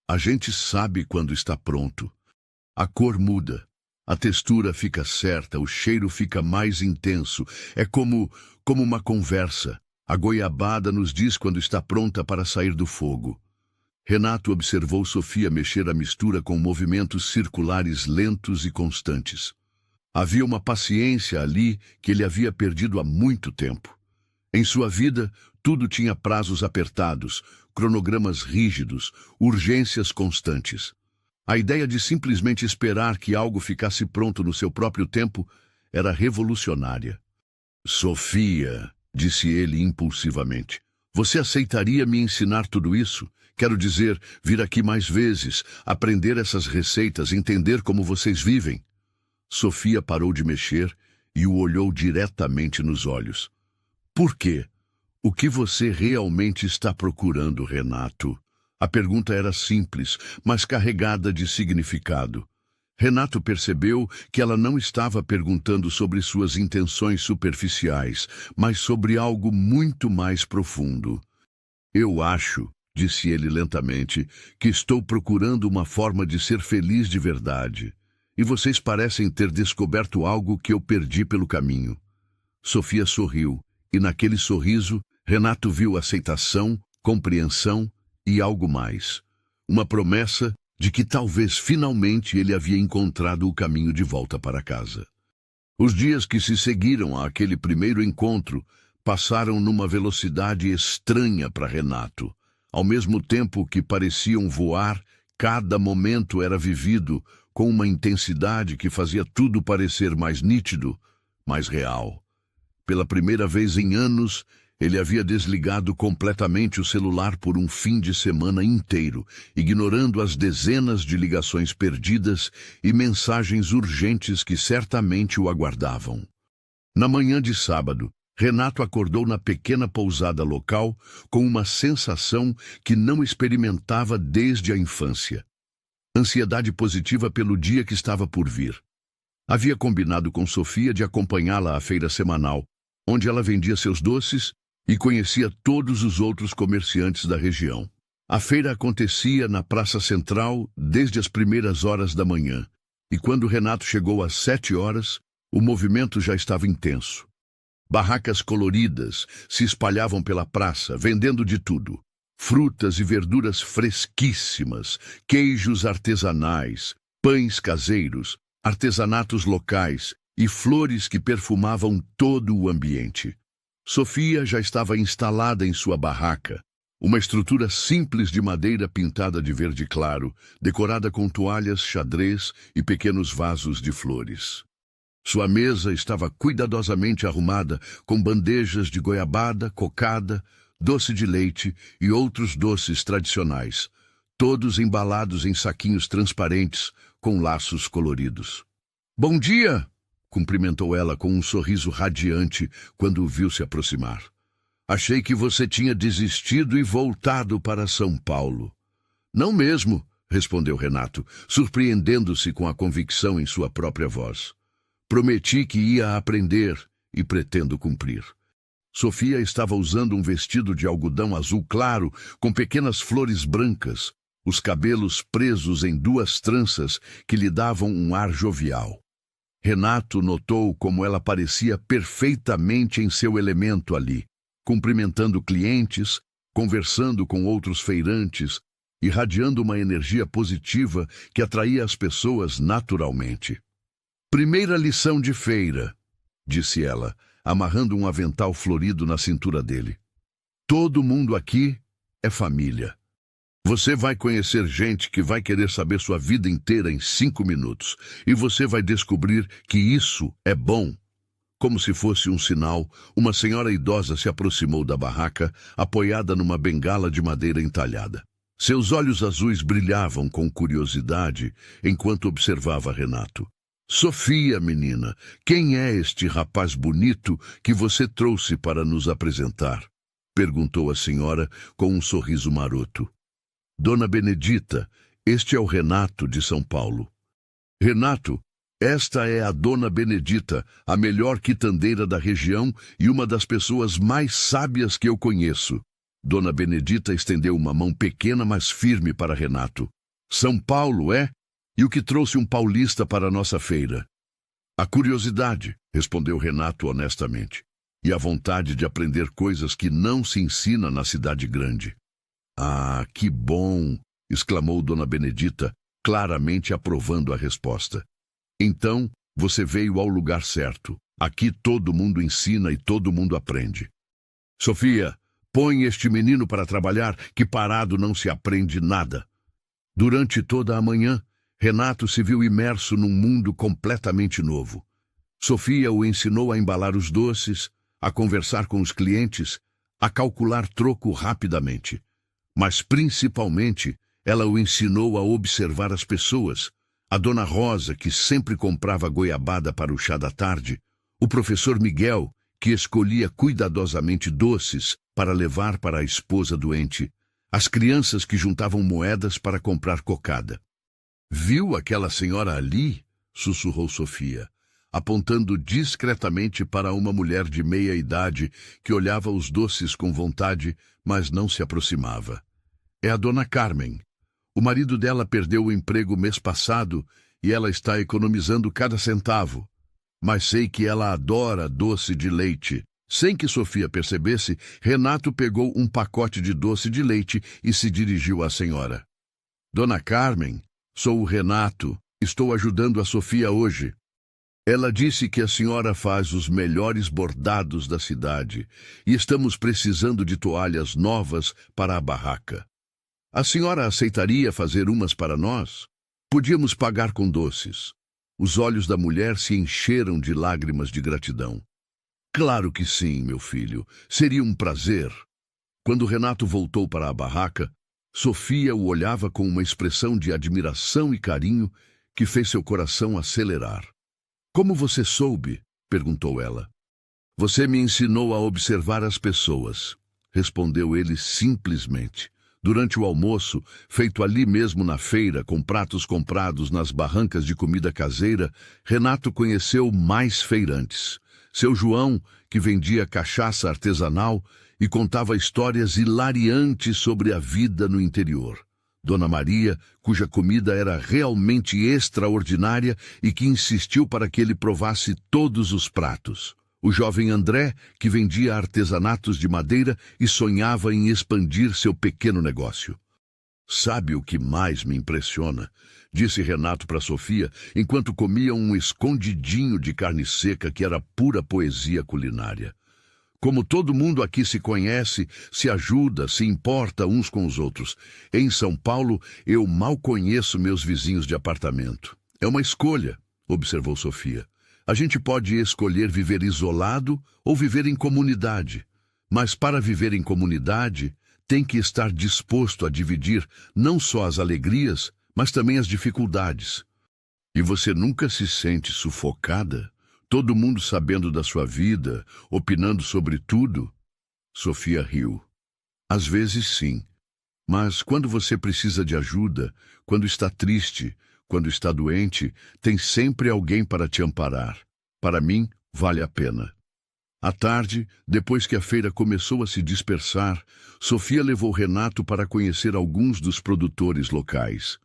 "A gente sabe quando está pronto. A cor muda, a textura fica certa, o cheiro fica mais intenso. É como uma conversa. A goiabada nos diz quando está pronta para sair do fogo." Renato observou Sofia mexer a mistura com movimentos circulares lentos e constantes. Havia uma paciência ali que ele havia perdido há muito tempo. Em sua vida, tudo tinha prazos apertados, cronogramas rígidos, urgências constantes. A ideia de simplesmente esperar que algo ficasse pronto no seu próprio tempo era revolucionária. "Sofia", disse ele impulsivamente, "você aceitaria me ensinar tudo isso? Quero dizer, vir aqui mais vezes, aprender essas receitas, entender como vocês vivem." Sofia parou de mexer e o olhou diretamente nos olhos. "Por quê? O que você realmente está procurando, Renato?" A pergunta era simples, mas carregada de significado. Renato percebeu que ela não estava perguntando sobre suas intenções superficiais, mas sobre algo muito mais profundo. "Eu acho", disse ele lentamente, "que estou procurando uma forma de ser feliz de verdade. E vocês parecem ter descoberto algo que eu perdi pelo caminho." Sofia sorriu, e naquele sorriso, Renato viu aceitação, compreensão e algo mais. Uma promessa de que talvez finalmente ele havia encontrado o caminho de volta para casa. Os dias que se seguiram àquele primeiro encontro passaram numa velocidade estranha para Renato. Ao mesmo tempo que pareciam voar, cada momento era vivido com uma intensidade que fazia tudo parecer mais nítido, mais real. Pela primeira vez em anos, ele havia desligado completamente o celular por um fim de semana inteiro, ignorando as dezenas de ligações perdidas e mensagens urgentes que certamente o aguardavam. Na manhã de sábado, Renato acordou na pequena pousada local com uma sensação que não experimentava desde a infância. Ansiedade positiva pelo dia que estava por vir. Havia combinado com Sofia de acompanhá-la à feira semanal, onde ela vendia seus doces e conhecia todos os outros comerciantes da região. A feira acontecia na Praça Central desde as primeiras horas da manhã, e quando Renato chegou às 7 horas, o movimento já estava intenso. Barracas coloridas se espalhavam pela praça, vendendo de tudo. Frutas e verduras fresquíssimas, queijos artesanais, pães caseiros, artesanatos locais e flores que perfumavam todo o ambiente. Sofia já estava instalada em sua barraca, uma estrutura simples de madeira pintada de verde claro, decorada com toalhas, xadrez e pequenos vasos de flores. Sua mesa estava cuidadosamente arrumada com bandejas de goiabada, cocada, doce de leite e outros doces tradicionais, todos embalados em saquinhos transparentes com laços coloridos. "Bom dia!" cumprimentou ela com um sorriso radiante quando o viu se aproximar. "Achei que você tinha desistido e voltado para São Paulo." "Não mesmo", respondeu Renato, surpreendendo-se com a convicção em sua própria voz. "Prometi que ia aprender e pretendo cumprir." Sofia estava usando um vestido de algodão azul claro com pequenas flores brancas, os cabelos presos em 2 tranças que lhe davam um ar jovial. Renato notou como ela parecia perfeitamente em seu elemento ali, cumprimentando clientes, conversando com outros feirantes, irradiando uma energia positiva que atraía as pessoas naturalmente. "Primeira lição de feira", disse ela, amarrando um avental florido na cintura dele. Todo mundo aqui é família. Você vai conhecer gente que vai querer saber sua vida inteira em 5 minutos. E você vai descobrir que isso é bom. Como se fosse um sinal, uma senhora idosa se aproximou da barraca, apoiada numa bengala de madeira entalhada. Seus olhos azuis brilhavam com curiosidade enquanto observava Renato. Sofia, menina, quem é este rapaz bonito que você trouxe para nos apresentar? Perguntou a senhora com um sorriso maroto. Dona Benedita, este é o Renato de São Paulo. Renato, esta é a Dona Benedita, a melhor quitandeira da região e uma das pessoas mais sábias que eu conheço. Dona Benedita estendeu uma mão pequena, mas firme para Renato. São Paulo, é? E o que trouxe um paulista para a nossa feira? A curiosidade, respondeu Renato honestamente, e a vontade de aprender coisas que não se ensina na cidade grande. Ah, que bom! Exclamou Dona Benedita, claramente aprovando a resposta. Então, você veio ao lugar certo. Aqui todo mundo ensina e todo mundo aprende. Sofia, põe este menino para trabalhar, que parado não se aprende nada. Durante toda a manhã, Renato se viu imerso num mundo completamente novo. Sofia o ensinou a embalar os doces, a conversar com os clientes, a calcular troco rapidamente. Mas, principalmente, ela o ensinou a observar as pessoas. A Dona Rosa, que sempre comprava goiabada para o chá da tarde, o professor Miguel, que escolhia cuidadosamente doces para levar para a esposa doente, as crianças que juntavam moedas para comprar cocada. Viu aquela senhora ali? Sussurrou Sofia, apontando discretamente para uma mulher de meia idade que olhava os doces com vontade, mas não se aproximava. É a Dona Carmen. O marido dela perdeu o emprego mês passado e ela está economizando cada centavo. Mas sei que ela adora doce de leite. Sem que Sofia percebesse, Renato pegou um pacote de doce de leite e se dirigiu à senhora. Dona Carmen, sou o Renato. Estou ajudando a Sofia hoje. Ela disse que a senhora faz os melhores bordados da cidade e estamos precisando de toalhas novas para a barraca. A senhora aceitaria fazer umas para nós? Podíamos pagar com doces. Os olhos da mulher se encheram de lágrimas de gratidão. Claro que sim, meu filho. Seria um prazer. Quando Renato voltou para a barraca, Sofia o olhava com uma expressão de admiração e carinho que fez seu coração acelerar. Como você soube? Perguntou ela. Você me ensinou a observar as pessoas, respondeu ele simplesmente. Durante o almoço, feito ali mesmo na feira, com pratos comprados nas barrancas de comida caseira, Renato conheceu mais feirantes. Seu João, que vendia cachaça artesanal e contava histórias hilariantes sobre a vida no interior. Dona Maria, cuja comida era realmente extraordinária e que insistiu para que ele provasse todos os pratos. O jovem André, que vendia artesanatos de madeira e sonhava em expandir seu pequeno negócio. Sabe o que mais me impressiona? Disse Renato para Sofia, enquanto comiam um escondidinho de carne seca que era pura poesia culinária. Como todo mundo aqui se conhece, se ajuda, se importa uns com os outros. Em São Paulo, eu mal conheço meus vizinhos de apartamento. É uma escolha, observou Sofia. A gente pode escolher viver isolado ou viver em comunidade. Mas para viver em comunidade, tem que estar disposto a dividir não só as alegrias, mas também as dificuldades. E você nunca se sente sufocada? Todo mundo sabendo da sua vida, opinando sobre tudo? Sofia riu. Às vezes sim. Mas quando você precisa de ajuda, quando está triste, quando está doente, tem sempre alguém para te amparar. Para mim, vale a pena. À tarde, depois que a feira começou a se dispersar, Sofia levou Renato para conhecer alguns dos produtores locais.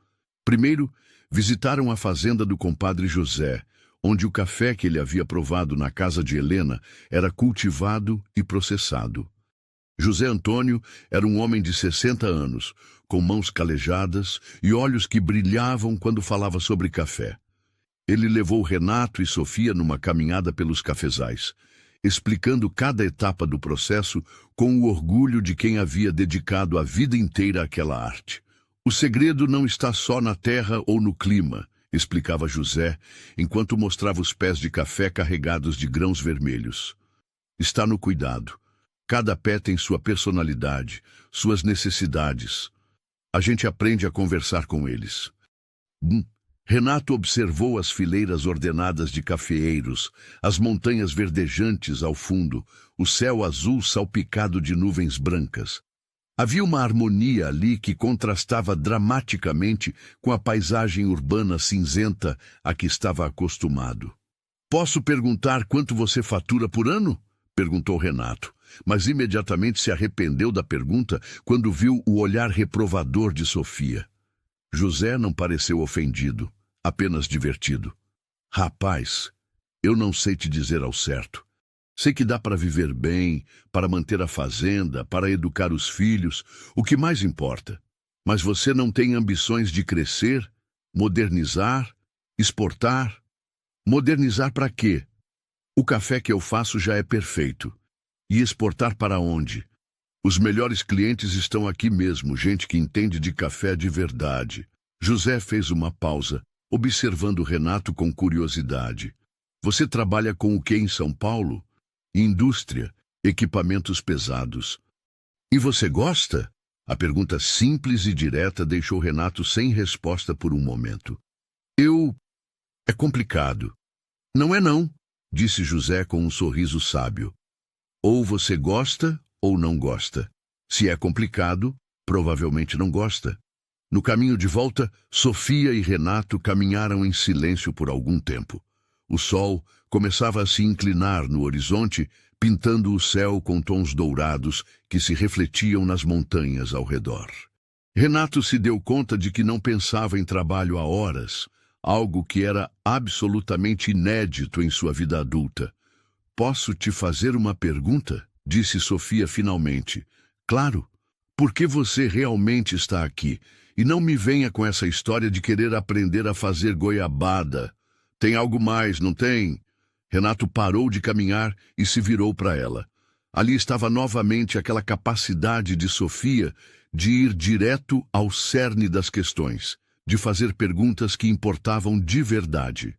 Primeiro, visitaram a fazenda do compadre José, onde o café que ele havia provado na casa de Helena era cultivado e processado. José Antônio era um homem de 60 anos, com mãos calejadas e olhos que brilhavam quando falava sobre café. Ele levou Renato e Sofia numa caminhada pelos cafezais. explicando cada etapa do processo com o orgulho de quem havia dedicado a vida inteira àquela arte. O segredo não está só na terra ou no clima, explicava José, enquanto mostrava os pés de café carregados de grãos vermelhos. Está no cuidado. Cada pé tem sua personalidade, suas necessidades. A gente aprende a conversar com eles. Renato observou as fileiras ordenadas de cafeeiros, as montanhas verdejantes ao fundo, o céu azul salpicado de nuvens brancas. Havia uma harmonia ali que contrastava dramaticamente com a paisagem urbana cinzenta a que estava acostumado. "Posso perguntar quanto você fatura por ano?" perguntou Renato, mas imediatamente se arrependeu da pergunta quando viu o olhar reprovador de Sofia. José não pareceu ofendido, apenas divertido. "Rapaz, eu não sei te dizer ao certo. Sei que dá para viver bem, para manter a fazenda, para educar os filhos, o que mais importa. Mas você não tem ambições de crescer, modernizar, exportar? Modernizar para quê? O café que eu faço já é perfeito. E exportar para onde? Os melhores clientes estão aqui mesmo, gente que entende de café de verdade." José fez uma pausa, observando Renato com curiosidade. "Você trabalha com o que em São Paulo?" "Indústria, equipamentos pesados." "E você gosta?" A pergunta simples e direta deixou Renato sem resposta por um momento. É complicado." "Não é não", disse José com um sorriso sábio. "Ou você gosta ou não gosta. Se é complicado, provavelmente não gosta." No caminho de volta, Sofia e Renato caminharam em silêncio por algum tempo. O sol começava a se inclinar no horizonte, pintando o céu com tons dourados que se refletiam nas montanhas ao redor. Renato se deu conta de que não pensava em trabalho há horas, algo que era absolutamente inédito em sua vida adulta. "Posso te fazer uma pergunta?" disse Sofia finalmente. "Claro. Por que você realmente está aqui? E não me venha com essa história de querer aprender a fazer goiabada. Tem algo mais, não tem?" Renato parou de caminhar e se virou para ela. Ali estava novamente aquela capacidade de Sofia de ir direto ao cerne das questões, de fazer perguntas que importavam de verdade.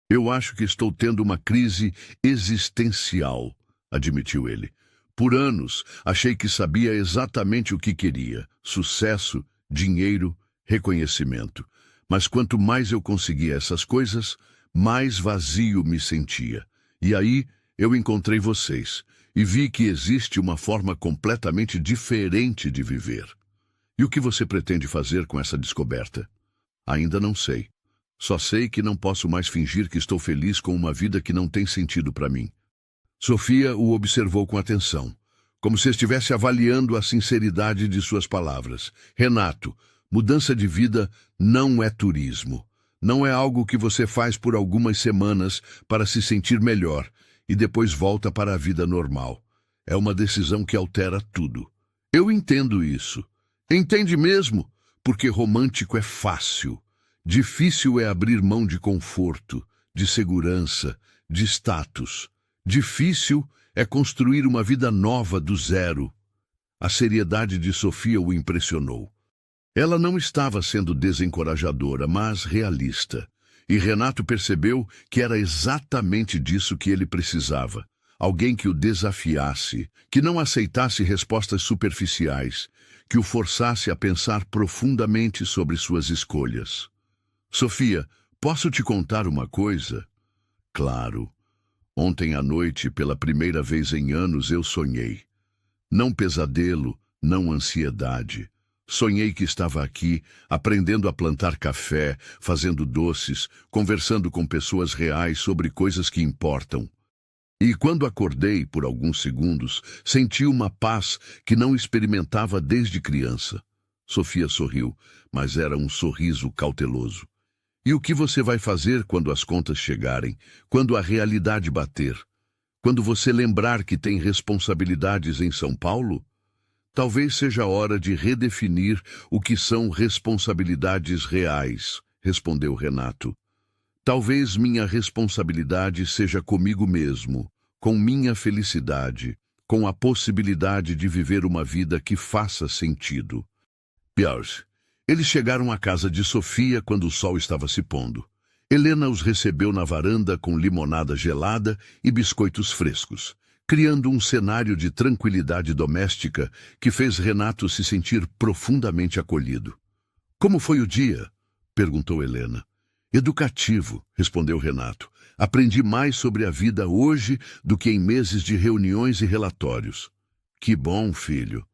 "Eu acho que estou tendo uma crise existencial", admitiu ele. "Por anos, achei que sabia exatamente o que queria: sucesso, dinheiro, reconhecimento. Mas quanto mais eu conseguia essas coisas, mais vazio me sentia. E aí eu encontrei vocês e vi que existe uma forma completamente diferente de viver." "E o que você pretende fazer com essa descoberta?" "Ainda não sei. Só sei que não posso mais fingir que estou feliz com uma vida que não tem sentido para mim." Sofia o observou com atenção, como se estivesse avaliando a sinceridade de suas palavras. "Renato, mudança de vida não é turismo. Não é algo que você faz por algumas semanas para se sentir melhor e depois volta para a vida normal. É uma decisão que altera tudo." "Eu entendo isso." "Entende mesmo? Porque romântico é fácil. Difícil é abrir mão de conforto, de segurança, de status. Difícil é construir uma vida nova do zero." A seriedade de Sofia o impressionou. Ela não estava sendo desencorajadora, mas realista. E Renato percebeu que era exatamente disso que ele precisava. Alguém que o desafiasse, que não aceitasse respostas superficiais, que o forçasse a pensar profundamente sobre suas escolhas. "Sofia, posso te contar uma coisa?" "Claro. Ontem à noite, pela primeira vez em anos, eu sonhei. Não pesadelo, não ansiedade. Sonhei que estava aqui, aprendendo a plantar café, fazendo doces, conversando com pessoas reais sobre coisas que importam. E quando acordei, por alguns segundos, senti uma paz que não experimentava desde criança." Sofia sorriu, mas era um sorriso cauteloso. "E o que você vai fazer quando as contas chegarem, quando a realidade bater? Quando você lembrar que tem responsabilidades em São Paulo? Talvez seja a hora de redefinir o que são responsabilidades reais", respondeu Renato. "Talvez minha responsabilidade seja comigo mesmo, com minha felicidade, com a possibilidade de viver uma vida que faça sentido. Pierce. Eles chegaram à casa de Sofia quando o sol estava se pondo. Helena os recebeu na varanda com limonada gelada e biscoitos frescos, criando um cenário de tranquilidade doméstica que fez Renato se sentir profundamente acolhido. "Como foi o dia?" perguntou Helena. "Educativo", respondeu Renato. "Aprendi mais sobre a vida hoje do que em meses de reuniões e relatórios." "Que bom, filho."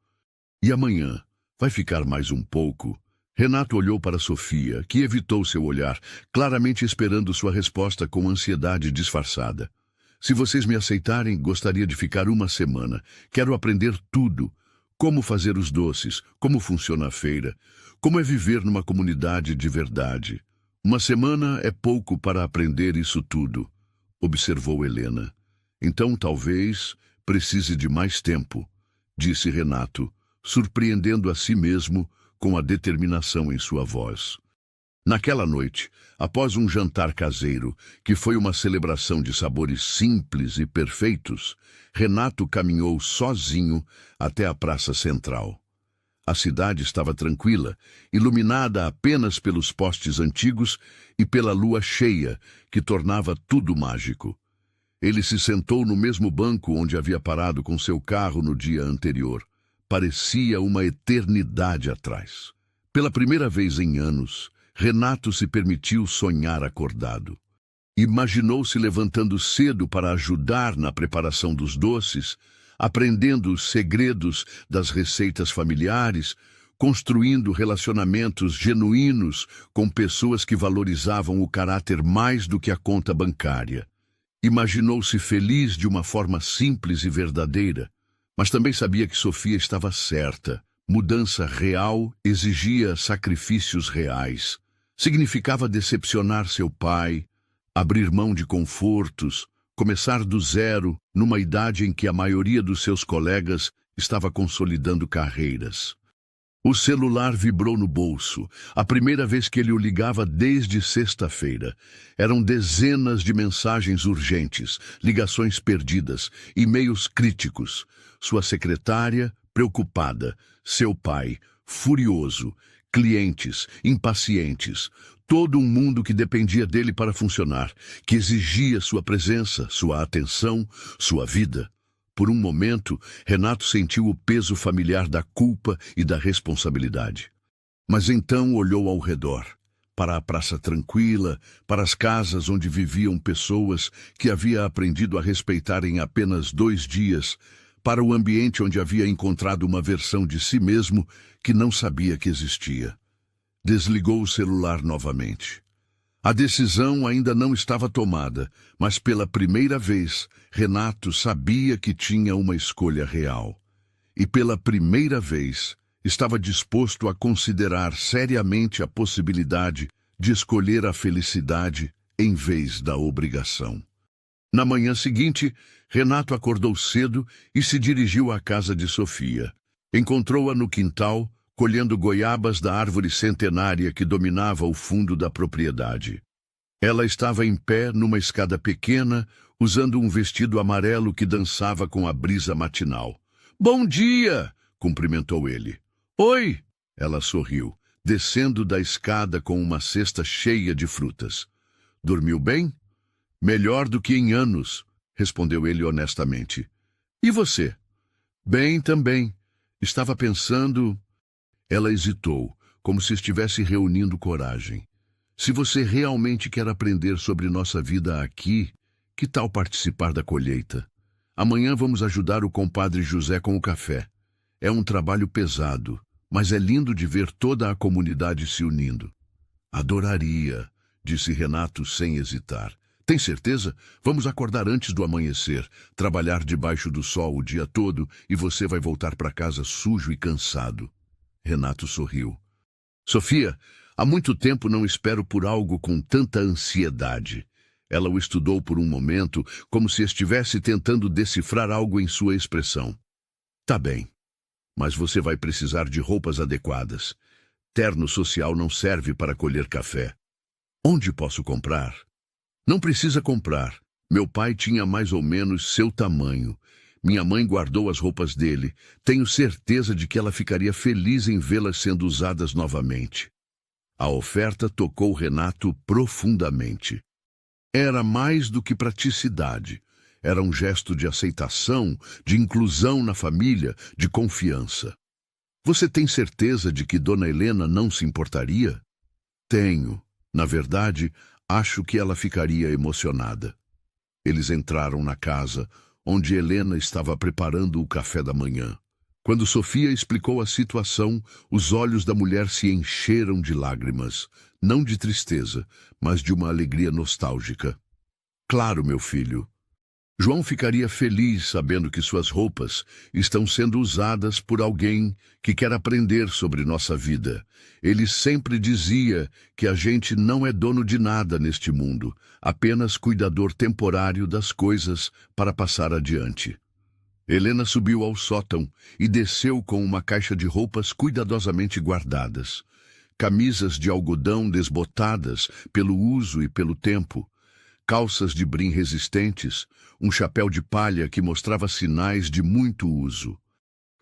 "E amanhã? Vai ficar mais um pouco?" Renato olhou para Sofia, que evitou seu olhar, claramente esperando sua resposta com ansiedade disfarçada. "Se vocês me aceitarem, gostaria de ficar uma semana. Quero aprender tudo. Como fazer os doces, como funciona a feira, como é viver numa comunidade de verdade. Uma semana é pouco para aprender isso tudo", observou Helena. "Então talvez precise de mais tempo", disse Renato, surpreendendo a si mesmo com a determinação em sua voz. Naquela noite, após um jantar caseiro, que foi uma celebração de sabores simples e perfeitos, Renato caminhou sozinho até a praça central. A cidade estava tranquila, iluminada apenas pelos postes antigos e pela lua cheia, que tornava tudo mágico. Ele se sentou no mesmo banco onde havia parado com seu carro no dia anterior. Parecia uma eternidade atrás. Pela primeira vez em anos, Renato se permitiu sonhar acordado. Imaginou-se levantando cedo para ajudar na preparação dos doces, aprendendo os segredos das receitas familiares, construindo relacionamentos genuínos com pessoas que valorizavam o caráter mais do que a conta bancária. Imaginou-se feliz de uma forma simples e verdadeira, mas também sabia que Sofia estava certa. Mudança real exigia sacrifícios reais. Significava decepcionar seu pai, abrir mão de confortos, começar do zero numa idade em que a maioria dos seus colegas estava consolidando carreiras. O celular vibrou no bolso, a primeira vez que ele o ligava desde sexta-feira. Eram dezenas de mensagens urgentes, ligações perdidas, e-mails críticos. Sua secretária, preocupada. Seu pai, furioso. Clientes, impacientes. Todo um mundo que dependia dele para funcionar, que exigia sua presença, sua atenção, sua vida. Por um momento, Renato sentiu o peso familiar da culpa e da responsabilidade. Mas então olhou ao redor, para a praça tranquila, para as casas onde viviam pessoas que havia aprendido a respeitar em apenas 2 dias, para o ambiente onde havia encontrado uma versão de si mesmo que não sabia que existia. Desligou o celular novamente. A decisão ainda não estava tomada, mas pela primeira vez, Renato sabia que tinha uma escolha real. E pela primeira vez, estava disposto a considerar seriamente a possibilidade de escolher a felicidade em vez da obrigação. Na manhã seguinte, Renato acordou cedo e se dirigiu à casa de Sofia. Encontrou-a no quintal, colhendo goiabas da árvore centenária que dominava o fundo da propriedade. Ela estava em pé numa escada pequena, usando um vestido amarelo que dançava com a brisa matinal. "Bom dia!" cumprimentou ele. "Oi!" ela sorriu, descendo da escada com uma cesta cheia de frutas. "Dormiu bem?" "Melhor do que em anos", respondeu ele honestamente. "E você?" "Bem também. Estava pensando..." Ela hesitou, como se estivesse reunindo coragem. "Se você realmente quer aprender sobre nossa vida aqui, que tal participar da colheita? Amanhã vamos ajudar o compadre José com o café. É um trabalho pesado, mas é lindo de ver toda a comunidade se unindo." "Adoraria", disse Renato sem hesitar. "Tem certeza? Vamos acordar antes do amanhecer, trabalhar debaixo do sol o dia todo e você vai voltar para casa sujo e cansado." Renato sorriu. "Sofia, há muito tempo não espero por algo com tanta ansiedade." Ela o estudou por um momento, como se estivesse tentando decifrar algo em sua expressão. "Tá bem, mas você vai precisar de roupas adequadas. Terno social não serve para colher café." "Onde posso comprar?" "Não precisa comprar. Meu pai tinha mais ou menos seu tamanho. Minha mãe guardou as roupas dele. Tenho certeza de que ela ficaria feliz em vê-las sendo usadas novamente. A oferta tocou Renato profundamente. Era mais do que praticidade. Era um gesto de aceitação, de inclusão na família, de confiança. Você tem certeza de que Dona Helena não se importaria? Tenho. Na verdade, acho que ela ficaria emocionada. Eles entraram na casa, onde Helena estava preparando o café da manhã. Quando Sofia explicou a situação, os olhos da mulher se encheram de lágrimas, não de tristeza, mas de uma alegria nostálgica. Claro, meu filho. João ficaria feliz sabendo que suas roupas estão sendo usadas por alguém que quer aprender sobre nossa vida. Ele sempre dizia que a gente não é dono de nada neste mundo, apenas cuidador temporário das coisas para passar adiante. Helena subiu ao sótão e desceu com uma caixa de roupas cuidadosamente guardadas. Camisas de algodão desbotadas pelo uso e pelo tempo, calças de brim resistentes, um chapéu de palha que mostrava sinais de muito uso.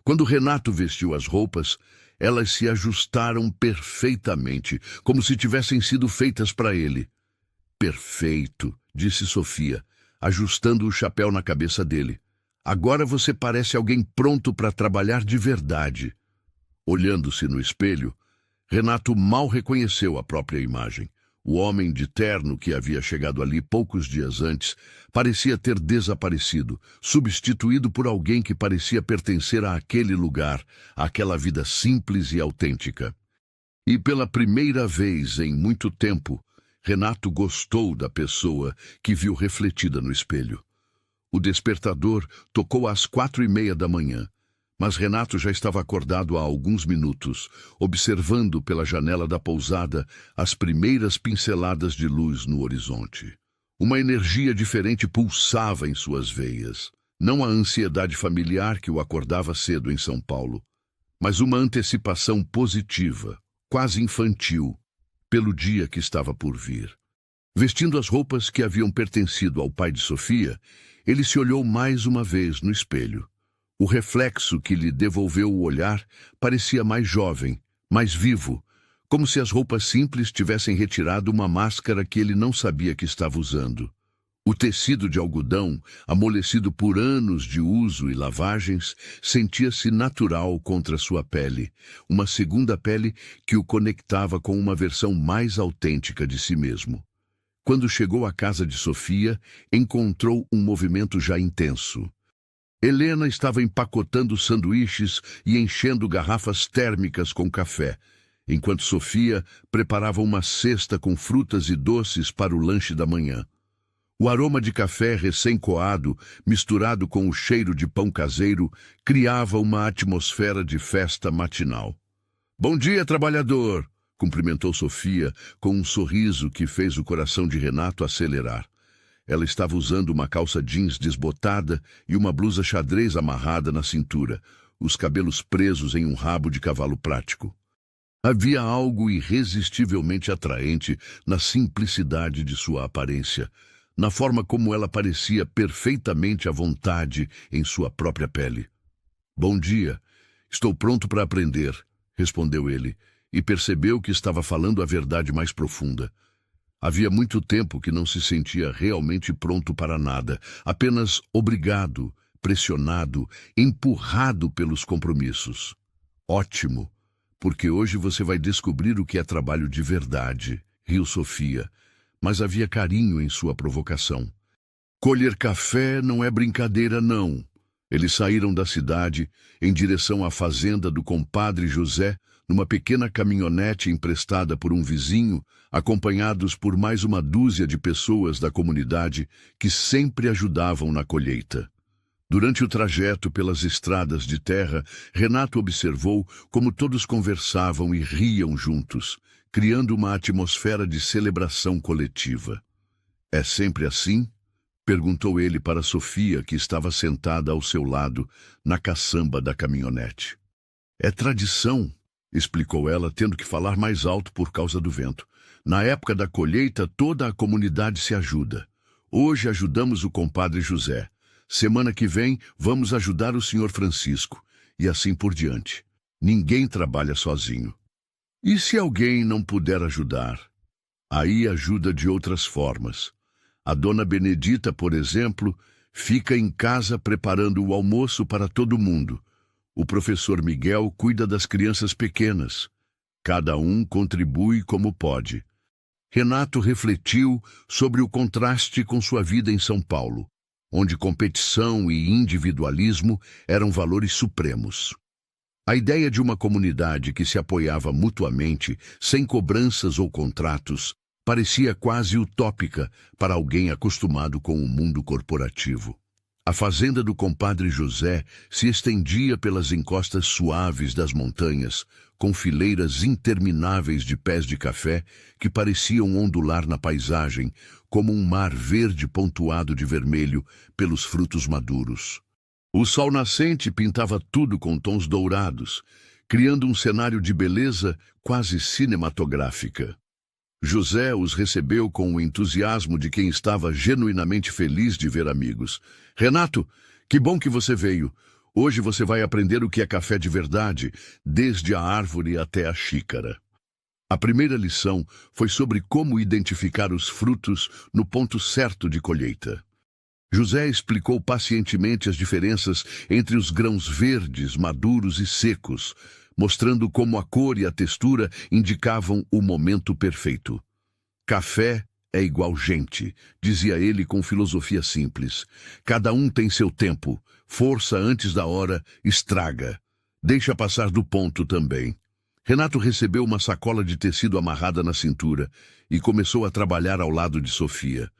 Quando Renato vestiu as roupas, elas se ajustaram perfeitamente, como se tivessem sido feitas para ele. Perfeito, disse Sofia, ajustando o chapéu na cabeça dele. Agora você parece alguém pronto para trabalhar de verdade. Olhando-se no espelho, Renato mal reconheceu a própria imagem. O homem de terno que havia chegado ali poucos dias antes parecia ter desaparecido, substituído por alguém que parecia pertencer àquele lugar, àquela vida simples e autêntica. E pela primeira vez em muito tempo, Renato gostou da pessoa que viu refletida no espelho. O despertador tocou às 4:30 da manhã. Mas Renato já estava acordado há alguns minutos, observando pela janela da pousada as primeiras pinceladas de luz no horizonte. Uma energia diferente pulsava em suas veias. Não a ansiedade familiar que o acordava cedo em São Paulo, mas uma antecipação positiva, quase infantil, pelo dia que estava por vir. Vestindo as roupas que haviam pertencido ao pai de Sofia, ele se olhou mais uma vez no espelho. O reflexo que lhe devolveu o olhar parecia mais jovem, mais vivo, como se as roupas simples tivessem retirado uma máscara que ele não sabia que estava usando. O tecido de algodão, amolecido por anos de uso e lavagens, sentia-se natural contra sua pele, uma segunda pele que o conectava com uma versão mais autêntica de si mesmo. Quando chegou à casa de Sofia, encontrou um movimento já intenso. Helena estava empacotando sanduíches e enchendo garrafas térmicas com café, enquanto Sofia preparava uma cesta com frutas e doces para o lanche da manhã. O aroma de café recém-coado, misturado com o cheiro de pão caseiro, criava uma atmosfera de festa matinal. "Bom dia, trabalhador!" cumprimentou Sofia com um sorriso que fez o coração de Renato acelerar. Ela estava usando uma calça jeans desbotada e uma blusa xadrez amarrada na cintura, os cabelos presos em um rabo de cavalo prático. Havia algo irresistivelmente atraente na simplicidade de sua aparência, na forma como ela parecia perfeitamente à vontade em sua própria pele. "Bom dia. Estou pronto para aprender", respondeu ele, e percebeu que estava falando a verdade mais profunda. Havia muito tempo que não se sentia realmente pronto para nada, apenas obrigado, pressionado, empurrado pelos compromissos. "Ótimo, porque hoje você vai descobrir o que é trabalho de verdade", riu Sofia, mas havia carinho em sua provocação. "Colher café não é brincadeira, não." Eles saíram da cidade em direção à fazenda do compadre José, numa pequena caminhonete emprestada por um vizinho, acompanhados por mais uma dúzia de pessoas da comunidade que sempre ajudavam na colheita. Durante o trajeto pelas estradas de terra, Renato observou como todos conversavam e riam juntos, criando uma atmosfera de celebração coletiva. "É sempre assim?" perguntou ele para Sofia, que estava sentada ao seu lado, na caçamba da caminhonete. "É tradição", explicou ela, tendo que falar mais alto por causa do vento. "Na época da colheita, toda a comunidade se ajuda. Hoje ajudamos o compadre José. Semana que vem vamos ajudar o senhor Francisco. E assim por diante. Ninguém trabalha sozinho. E se alguém não puder ajudar? Aí ajuda de outras formas. A dona Benedita, por exemplo, fica em casa preparando o almoço para todo mundo. O professor Miguel cuida das crianças pequenas. Cada um contribui como pode. Renato refletiu sobre o contraste com sua vida em São Paulo, onde competição e individualismo eram valores supremos. A ideia de uma comunidade que se apoiava mutuamente, sem cobranças ou contratos, parecia quase utópica para alguém acostumado com o mundo corporativo. A fazenda do compadre José se estendia pelas encostas suaves das montanhas, com fileiras intermináveis de pés de café que pareciam ondular na paisagem, como um mar verde pontuado de vermelho pelos frutos maduros. O sol nascente pintava tudo com tons dourados, criando um cenário de beleza quase cinematográfica. José os recebeu com o entusiasmo de quem estava genuinamente feliz de ver amigos. Renato, que bom que você veio. Hoje você vai aprender o que é café de verdade, desde a árvore até a xícara. A primeira lição foi sobre como identificar os frutos no ponto certo de colheita. José explicou pacientemente as diferenças entre os grãos verdes, maduros e secos, mostrando como a cor e a textura indicavam o momento perfeito. Café é igual gente, dizia ele com filosofia simples. Cada um tem seu tempo. Força antes da hora estraga. Deixa passar do ponto também. Renato recebeu uma sacola de tecido amarrada na cintura e começou a trabalhar ao lado de Sofia.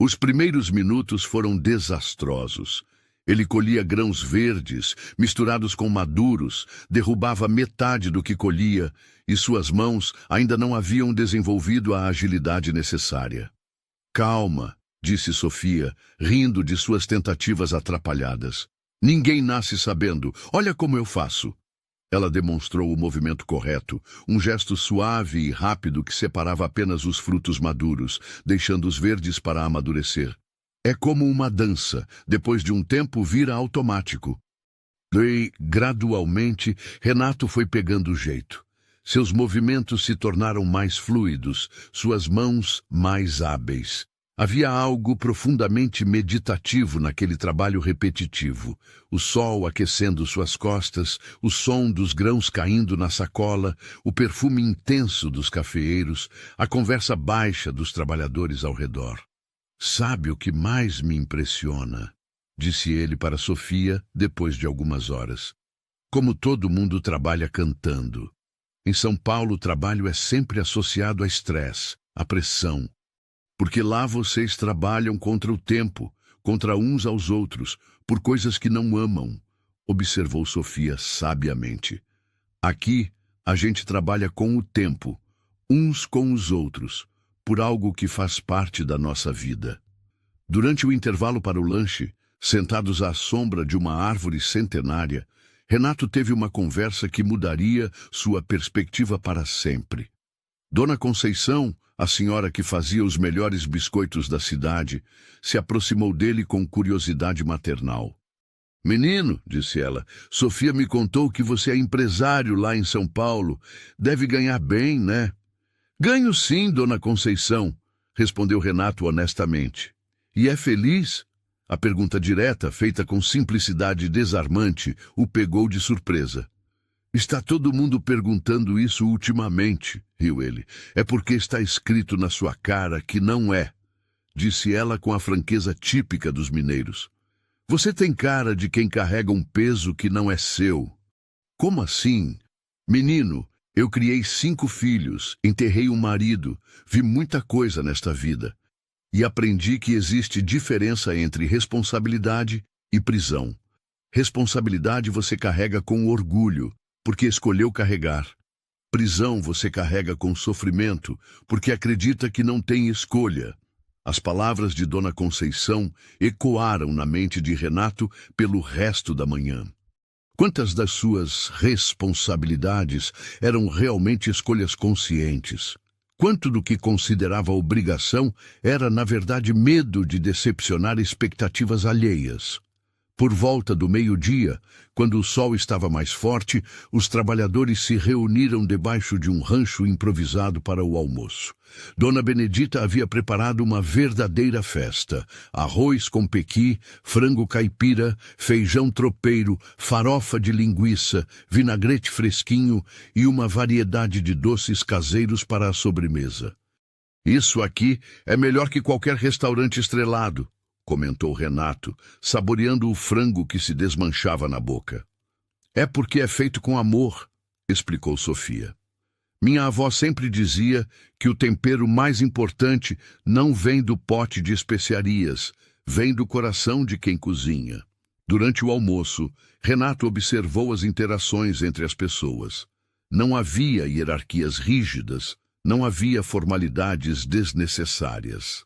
Os primeiros minutos foram desastrosos. Ele colhia grãos verdes, misturados com maduros, derrubava metade do que colhia, e suas mãos ainda não haviam desenvolvido a agilidade necessária. Calma, disse Sofia, rindo de suas tentativas atrapalhadas. Ninguém nasce sabendo. Olha como eu faço. Ela demonstrou o movimento correto, um gesto suave e rápido que separava apenas os frutos maduros, deixando os verdes para amadurecer. É como uma dança, depois de um tempo vira automático. E, gradualmente, Renato foi pegando o jeito. Seus movimentos se tornaram mais fluidos, suas mãos mais hábeis. Havia algo profundamente meditativo naquele trabalho repetitivo. O sol aquecendo suas costas, o som dos grãos caindo na sacola, o perfume intenso dos cafeeiros, a conversa baixa dos trabalhadores ao redor. Sabe o que mais me impressiona? Disse ele para Sofia depois de algumas horas. Como todo mundo trabalha cantando. Em São Paulo o trabalho é sempre associado a estresse, a pressão. Porque lá vocês trabalham contra o tempo, contra uns aos outros, por coisas que não amam, observou Sofia sabiamente. Aqui, a gente trabalha com o tempo, uns com os outros, por algo que faz parte da nossa vida. Durante o intervalo para o lanche, sentados à sombra de uma árvore centenária, Renato teve uma conversa que mudaria sua perspectiva para sempre. Dona Conceição, a senhora que fazia os melhores biscoitos da cidade, se aproximou dele com curiosidade maternal. Menino, disse ela, Sofia me contou que você é empresário lá em São Paulo. Deve ganhar bem, né? Ganho sim, Dona Conceição, respondeu Renato honestamente. E é feliz? A pergunta direta, feita com simplicidade desarmante, o pegou de surpresa. Está todo mundo perguntando isso ultimamente, riu ele. É porque está escrito na sua cara que não é, disse ela com a franqueza típica dos mineiros. Você tem cara de quem carrega um peso que não é seu. Como assim? Menino, eu criei 5 filhos, enterrei um marido, vi muita coisa nesta vida. E aprendi que existe diferença entre responsabilidade e prisão. Responsabilidade você carrega com orgulho, porque escolheu carregar. Prisão você carrega com sofrimento, porque acredita que não tem escolha. As palavras de Dona Conceição ecoaram na mente de Renato pelo resto da manhã. Quantas das suas responsabilidades eram realmente escolhas conscientes? Quanto do que considerava obrigação era, na verdade, medo de decepcionar expectativas alheias. Por volta do meio-dia, quando o sol estava mais forte, os trabalhadores se reuniram debaixo de um rancho improvisado para o almoço. Dona Benedita havia preparado uma verdadeira festa: arroz com pequi, frango caipira, feijão tropeiro, farofa de linguiça, vinagrete fresquinho e uma variedade de doces caseiros para a sobremesa. "Isso aqui é melhor que qualquer restaurante estrelado", comentou Renato, saboreando o frango que se desmanchava na boca. "É porque é feito com amor", explicou Sofia. "Minha avó sempre dizia que o tempero mais importante não vem do pote de especiarias, vem do coração de quem cozinha." Durante o almoço, Renato observou as interações entre as pessoas. Não havia hierarquias rígidas, não havia formalidades desnecessárias.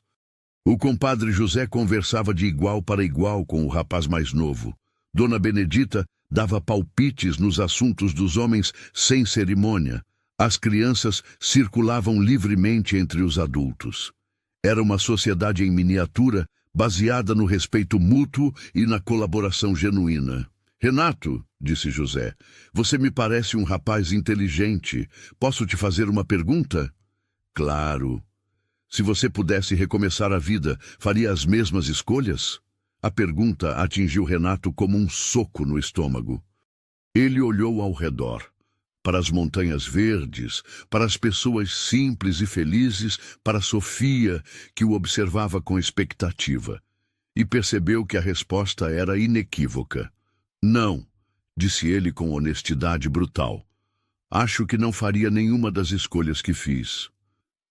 O compadre José conversava de igual para igual com o rapaz mais novo. Dona Benedita dava palpites nos assuntos dos homens sem cerimônia. As crianças circulavam livremente entre os adultos. Era uma sociedade em miniatura, baseada no respeito mútuo e na colaboração genuína. "Renato", disse José, "você me parece um rapaz inteligente. Posso te fazer uma pergunta?" "Claro." "Se você pudesse recomeçar a vida, faria as mesmas escolhas?" A pergunta atingiu Renato como um soco no estômago. Ele olhou ao redor, para as montanhas verdes, para as pessoas simples e felizes, para Sofia, que o observava com expectativa, e percebeu que a resposta era inequívoca. "Não", disse ele com honestidade brutal. "Acho que não faria nenhuma das escolhas que fiz."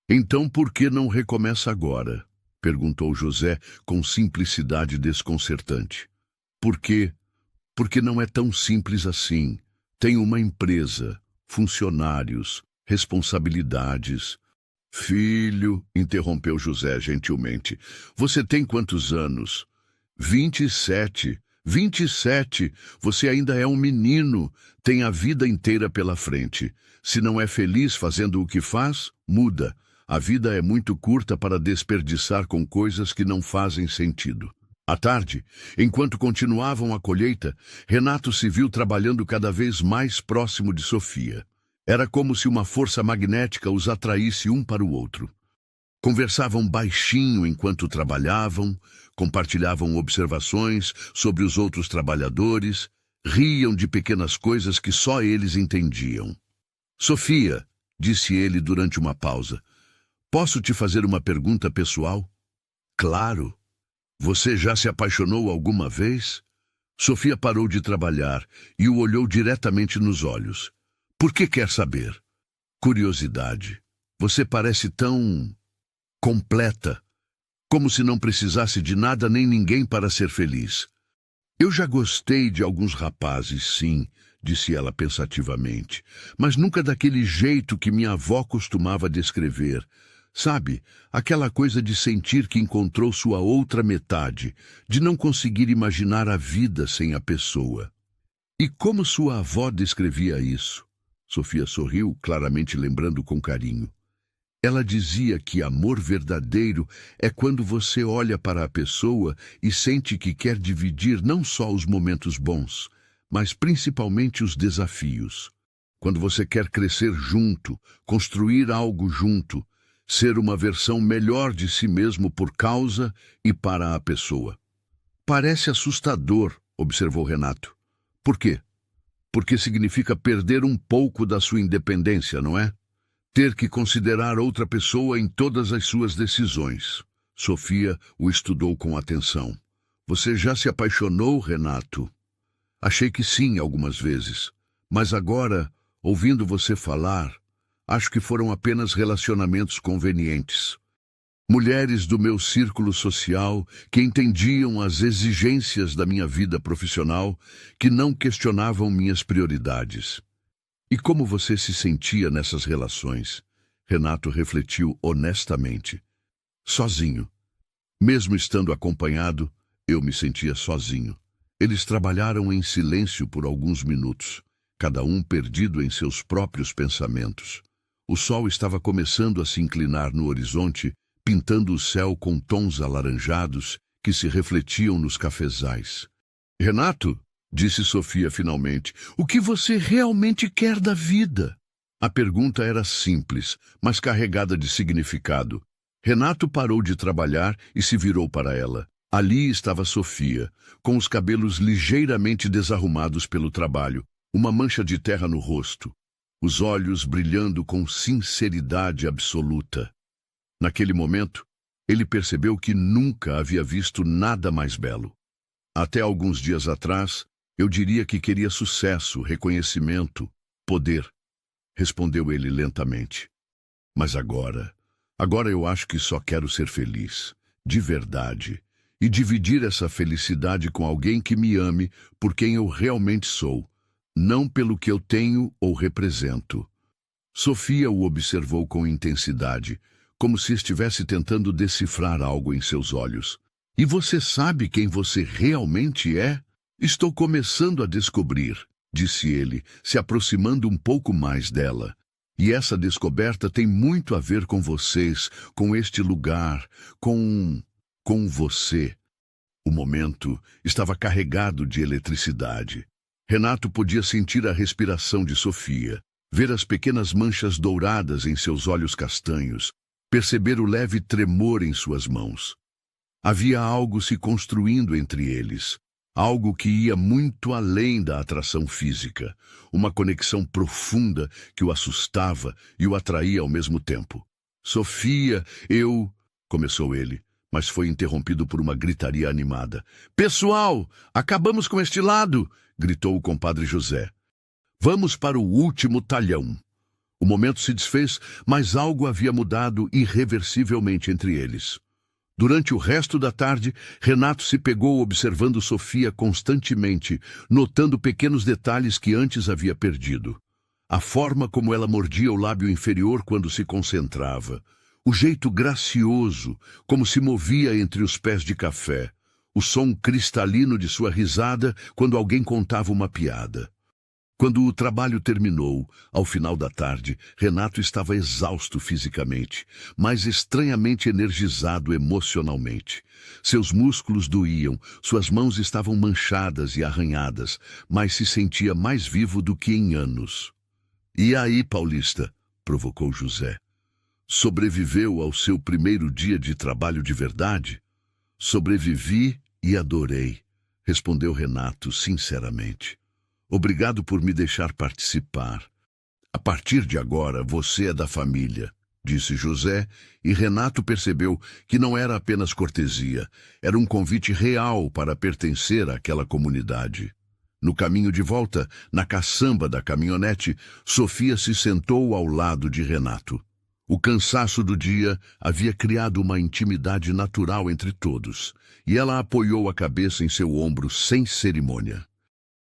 "Então por que não recomeça agora?" perguntou José com simplicidade desconcertante. "Por quê? Porque não é tão simples assim. Tem uma empresa, funcionários, responsabilidades." "Filho", interrompeu José gentilmente, "você tem quantos anos?" 27. 27. Você ainda é um menino, tem a vida inteira pela frente. Se não é feliz fazendo o que faz, muda. A vida é muito curta para desperdiçar com coisas que não fazem sentido. À tarde, enquanto continuavam a colheita, Renato se viu trabalhando cada vez mais próximo de Sofia. Era como se uma força magnética os atraísse um para o outro. Conversavam baixinho enquanto trabalhavam, compartilhavam observações sobre os outros trabalhadores, riam de pequenas coisas que só eles entendiam. "Sofia", disse ele durante uma pausa, "posso te fazer uma pergunta pessoal?" "Claro." "Você já se apaixonou alguma vez?" Sofia parou de trabalhar e o olhou diretamente nos olhos. "Por que quer saber?" "Curiosidade. Você parece tão completa, como se não precisasse de nada nem ninguém para ser feliz." "Eu já gostei de alguns rapazes, sim", disse ela pensativamente, "mas nunca daquele jeito que minha avó costumava descrever. Sabe, aquela coisa de sentir que encontrou sua outra metade, de não conseguir imaginar a vida sem a pessoa." "E como sua avó descrevia isso?" Sofia sorriu, claramente lembrando com carinho. "Ela dizia que amor verdadeiro é quando você olha para a pessoa e sente que quer dividir não só os momentos bons, mas principalmente os desafios. Quando você quer crescer junto, construir algo junto, ser uma versão melhor de si mesmo por causa e para a pessoa." "Parece assustador", observou Renato. "Por quê?" "Porque significa perder um pouco da sua independência, não é? Ter que considerar outra pessoa em todas as suas decisões." Sofia o estudou com atenção. "Você já se apaixonou, Renato?" "Achei que sim, algumas vezes. Mas agora, ouvindo você falar, acho que foram apenas relacionamentos convenientes. Mulheres do meu círculo social que entendiam as exigências da minha vida profissional, que não questionavam minhas prioridades." "E como você se sentia nessas relações?" Renato refletiu honestamente. "Sozinho. Mesmo estando acompanhado, eu me sentia sozinho." Eles trabalharam em silêncio por alguns minutos, cada um perdido em seus próprios pensamentos. O sol estava começando a se inclinar no horizonte, pintando o céu com tons alaranjados que se refletiam nos cafezais. Renato, disse Sofia finalmente, o que você realmente quer da vida? A pergunta era simples, mas carregada de significado. Renato parou de trabalhar e se virou para ela. Ali estava Sofia, com os cabelos ligeiramente desarrumados pelo trabalho, uma mancha de terra no rosto, os olhos brilhando com sinceridade absoluta. Naquele momento, ele percebeu que nunca havia visto nada mais belo. Até alguns dias atrás, eu diria que queria sucesso, reconhecimento, poder, respondeu ele lentamente. Mas agora eu acho que só quero ser feliz, de verdade, e dividir essa felicidade com alguém que me ame por quem eu realmente sou, não pelo que eu tenho ou represento. Sofia o observou com intensidade, como se estivesse tentando decifrar algo em seus olhos. E você sabe quem você realmente é? Estou começando a descobrir, disse ele, se aproximando um pouco mais dela. E essa descoberta tem muito a ver com vocês, com este lugar, com você. O momento estava carregado de eletricidade. Renato podia sentir a respiração de Sofia, ver as pequenas manchas douradas em seus olhos castanhos, perceber o leve tremor em suas mãos. Havia algo se construindo entre eles, algo que ia muito além da atração física, uma conexão profunda que o assustava e o atraía ao mesmo tempo. Sofia, começou ele, mas foi interrompido por uma gritaria animada. Pessoal, acabamos com este lado, gritou o compadre José. Vamos para o último talhão. O momento se desfez, mas algo havia mudado irreversivelmente entre eles. Durante o resto da tarde, Renato se pegou observando Sofia constantemente, notando pequenos detalhes que antes havia perdido. A forma como ela mordia o lábio inferior quando se concentrava, o jeito gracioso, como se movia entre os pés de café, o som cristalino de sua risada quando alguém contava uma piada. Quando o trabalho terminou, ao final da tarde, Renato estava exausto fisicamente, mas estranhamente energizado emocionalmente. Seus músculos doíam, suas mãos estavam manchadas e arranhadas, mas se sentia mais vivo do que em anos. E aí, Paulista? Provocou José. Sobreviveu ao seu primeiro dia de trabalho de verdade? Sobrevivi e adorei, respondeu Renato sinceramente. Obrigado por me deixar participar. A partir de agora, você é da família, disse José, e Renato percebeu que não era apenas cortesia, era um convite real para pertencer àquela comunidade. No caminho de volta, na caçamba da caminhonete, Sofia se sentou ao lado de Renato. O cansaço do dia havia criado uma intimidade natural entre todos, e ela apoiou a cabeça em seu ombro sem cerimônia.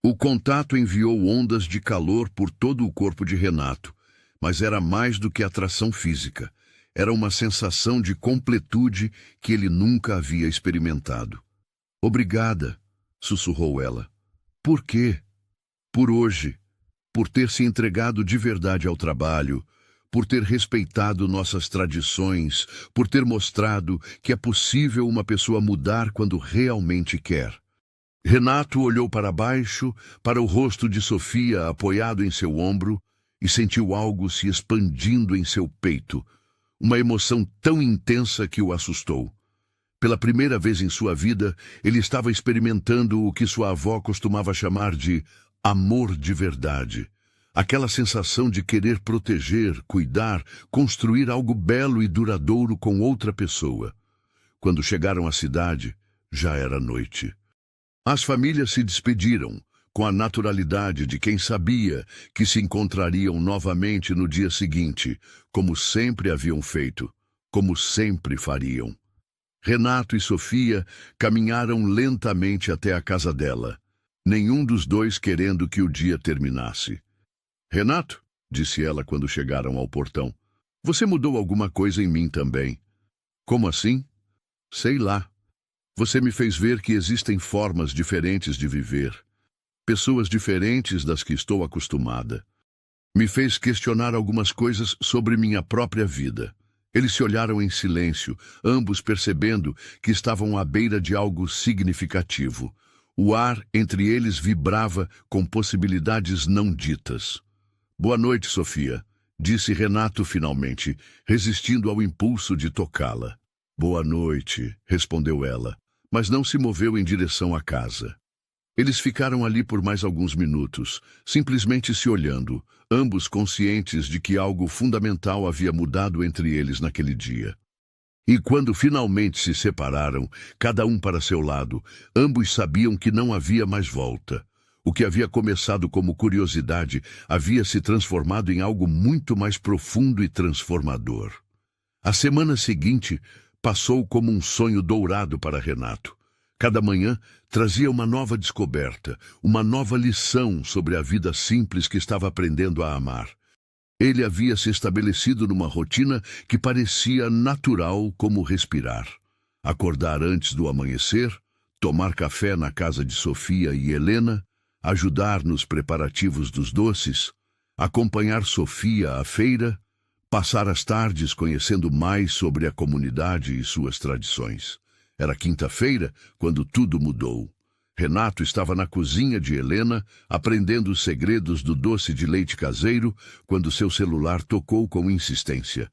O contato enviou ondas de calor por todo o corpo de Renato, mas era mais do que atração física. Era uma sensação de completude que ele nunca havia experimentado. Obrigada, sussurrou ela. Por quê? Por hoje, por ter se entregado de verdade ao trabalho, por ter respeitado nossas tradições, por ter mostrado que é possível uma pessoa mudar quando realmente quer. Renato olhou para baixo, para o rosto de Sofia apoiado em seu ombro, e sentiu algo se expandindo em seu peito, uma emoção tão intensa que o assustou. Pela primeira vez em sua vida, ele estava experimentando o que sua avó costumava chamar de amor de verdade. Aquela sensação de querer proteger, cuidar, construir algo belo e duradouro com outra pessoa. Quando chegaram à cidade, já era noite. As famílias se despediram, com a naturalidade de quem sabia que se encontrariam novamente no dia seguinte, como sempre haviam feito, como sempre fariam. Renato e Sofia caminharam lentamente até a casa dela, nenhum dos dois querendo que o dia terminasse. Renato, disse ela quando chegaram ao portão, você mudou alguma coisa em mim também. Como assim? Sei lá. Você me fez ver que existem formas diferentes de viver, pessoas diferentes das que estou acostumada. Me fez questionar algumas coisas sobre minha própria vida. Eles se olharam em silêncio, ambos percebendo que estavam à beira de algo significativo. O ar entre eles vibrava com possibilidades não ditas. Boa noite, Sofia, disse Renato finalmente, resistindo ao impulso de tocá-la. Boa noite, respondeu ela, mas não se moveu em direção à casa. Eles ficaram ali por mais alguns minutos, simplesmente se olhando, ambos conscientes de que algo fundamental havia mudado entre eles naquele dia. E quando finalmente se separaram, cada um para seu lado, ambos sabiam que não havia mais volta. O que havia começado como curiosidade havia se transformado em algo muito mais profundo e transformador. A semana seguinte passou como um sonho dourado para Renato. Cada manhã trazia uma nova descoberta, uma nova lição sobre a vida simples que estava aprendendo a amar. Ele havia se estabelecido numa rotina que parecia natural como respirar. Acordar antes do amanhecer, tomar café na casa de Sofia e Helena, ajudar nos preparativos dos doces, acompanhar Sofia à feira, passar as tardes conhecendo mais sobre a comunidade e suas tradições. Era quinta-feira quando tudo mudou. Renato estava na cozinha de Helena, aprendendo os segredos do doce de leite caseiro, quando seu celular tocou com insistência.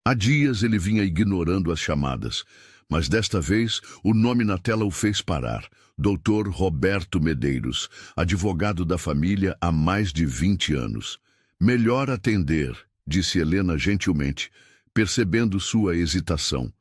Há dias ele vinha ignorando as chamadas, mas desta vez o nome na tela o fez parar. Dr. Roberto Medeiros, advogado da família há mais de 20 anos. Melhor atender, disse Helena gentilmente, percebendo sua hesitação.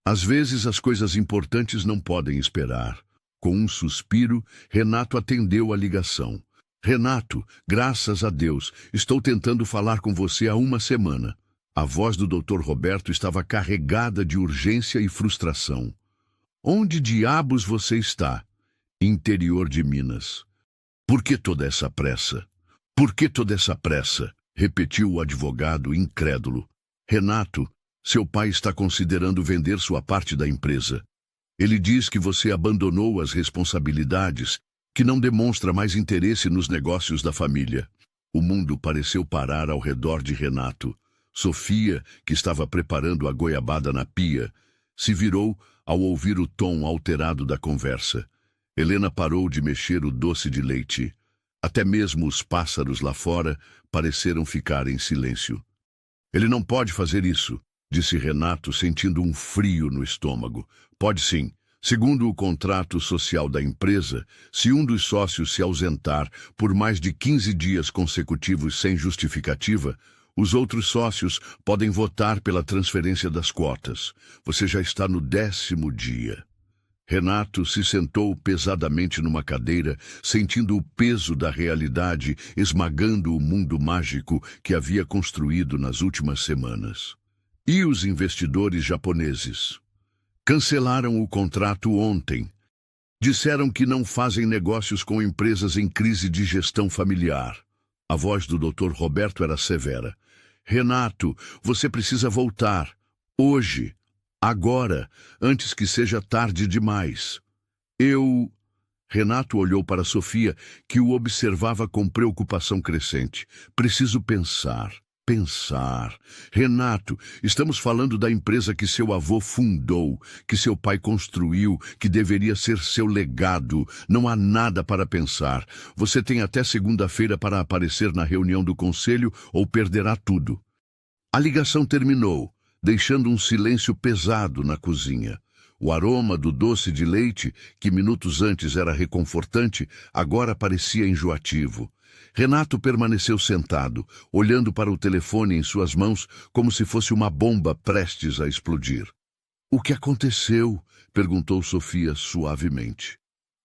Às vezes as coisas importantes não podem esperar. Com um suspiro, Renato atendeu a ligação. Renato, graças a Deus, estou tentando falar com você há uma semana. A voz do Dr. Roberto estava carregada de urgência e frustração. Onde diabos você está? Interior de Minas. Por que toda essa pressa? Por que toda essa pressa? Repetiu o advogado incrédulo. Renato, seu pai está considerando vender sua parte da empresa. Ele diz que você abandonou as responsabilidades, que não demonstra mais interesse nos negócios da família. O mundo pareceu parar ao redor de Renato. Sofia, que estava preparando a goiabada na pia, se virou ao ouvir o tom alterado da conversa. Helena parou de mexer o doce de leite. Até mesmo os pássaros lá fora pareceram ficar em silêncio. Ele não pode fazer isso, disse Renato, sentindo um frio no estômago. Pode sim. Segundo o contrato social da empresa, se um dos sócios se ausentar por mais de 15 dias consecutivos sem justificativa, os outros sócios podem votar pela transferência das cotas. Você já está no 10º dia. Renato se sentou pesadamente numa cadeira, sentindo o peso da realidade esmagando o mundo mágico que havia construído nas últimas semanas. E os investidores japoneses? Cancelaram o contrato ontem. Disseram que não fazem negócios com empresas em crise de gestão familiar. A voz do Dr. Roberto era severa. Renato, você precisa voltar. Hoje. Agora, antes que seja tarde demais. Renato olhou para Sofia, que o observava com preocupação crescente. Preciso pensar. Renato, estamos falando da empresa que seu avô fundou, que seu pai construiu, que deveria ser seu legado. Não há nada para pensar. Você tem até segunda-feira para aparecer na reunião do conselho ou perderá tudo. A ligação terminou, deixando um silêncio pesado na cozinha. O aroma do doce de leite, que minutos antes era reconfortante, agora parecia enjoativo. Renato permaneceu sentado, olhando para o telefone em suas mãos como se fosse uma bomba prestes a explodir. O que aconteceu? Perguntou Sofia suavemente.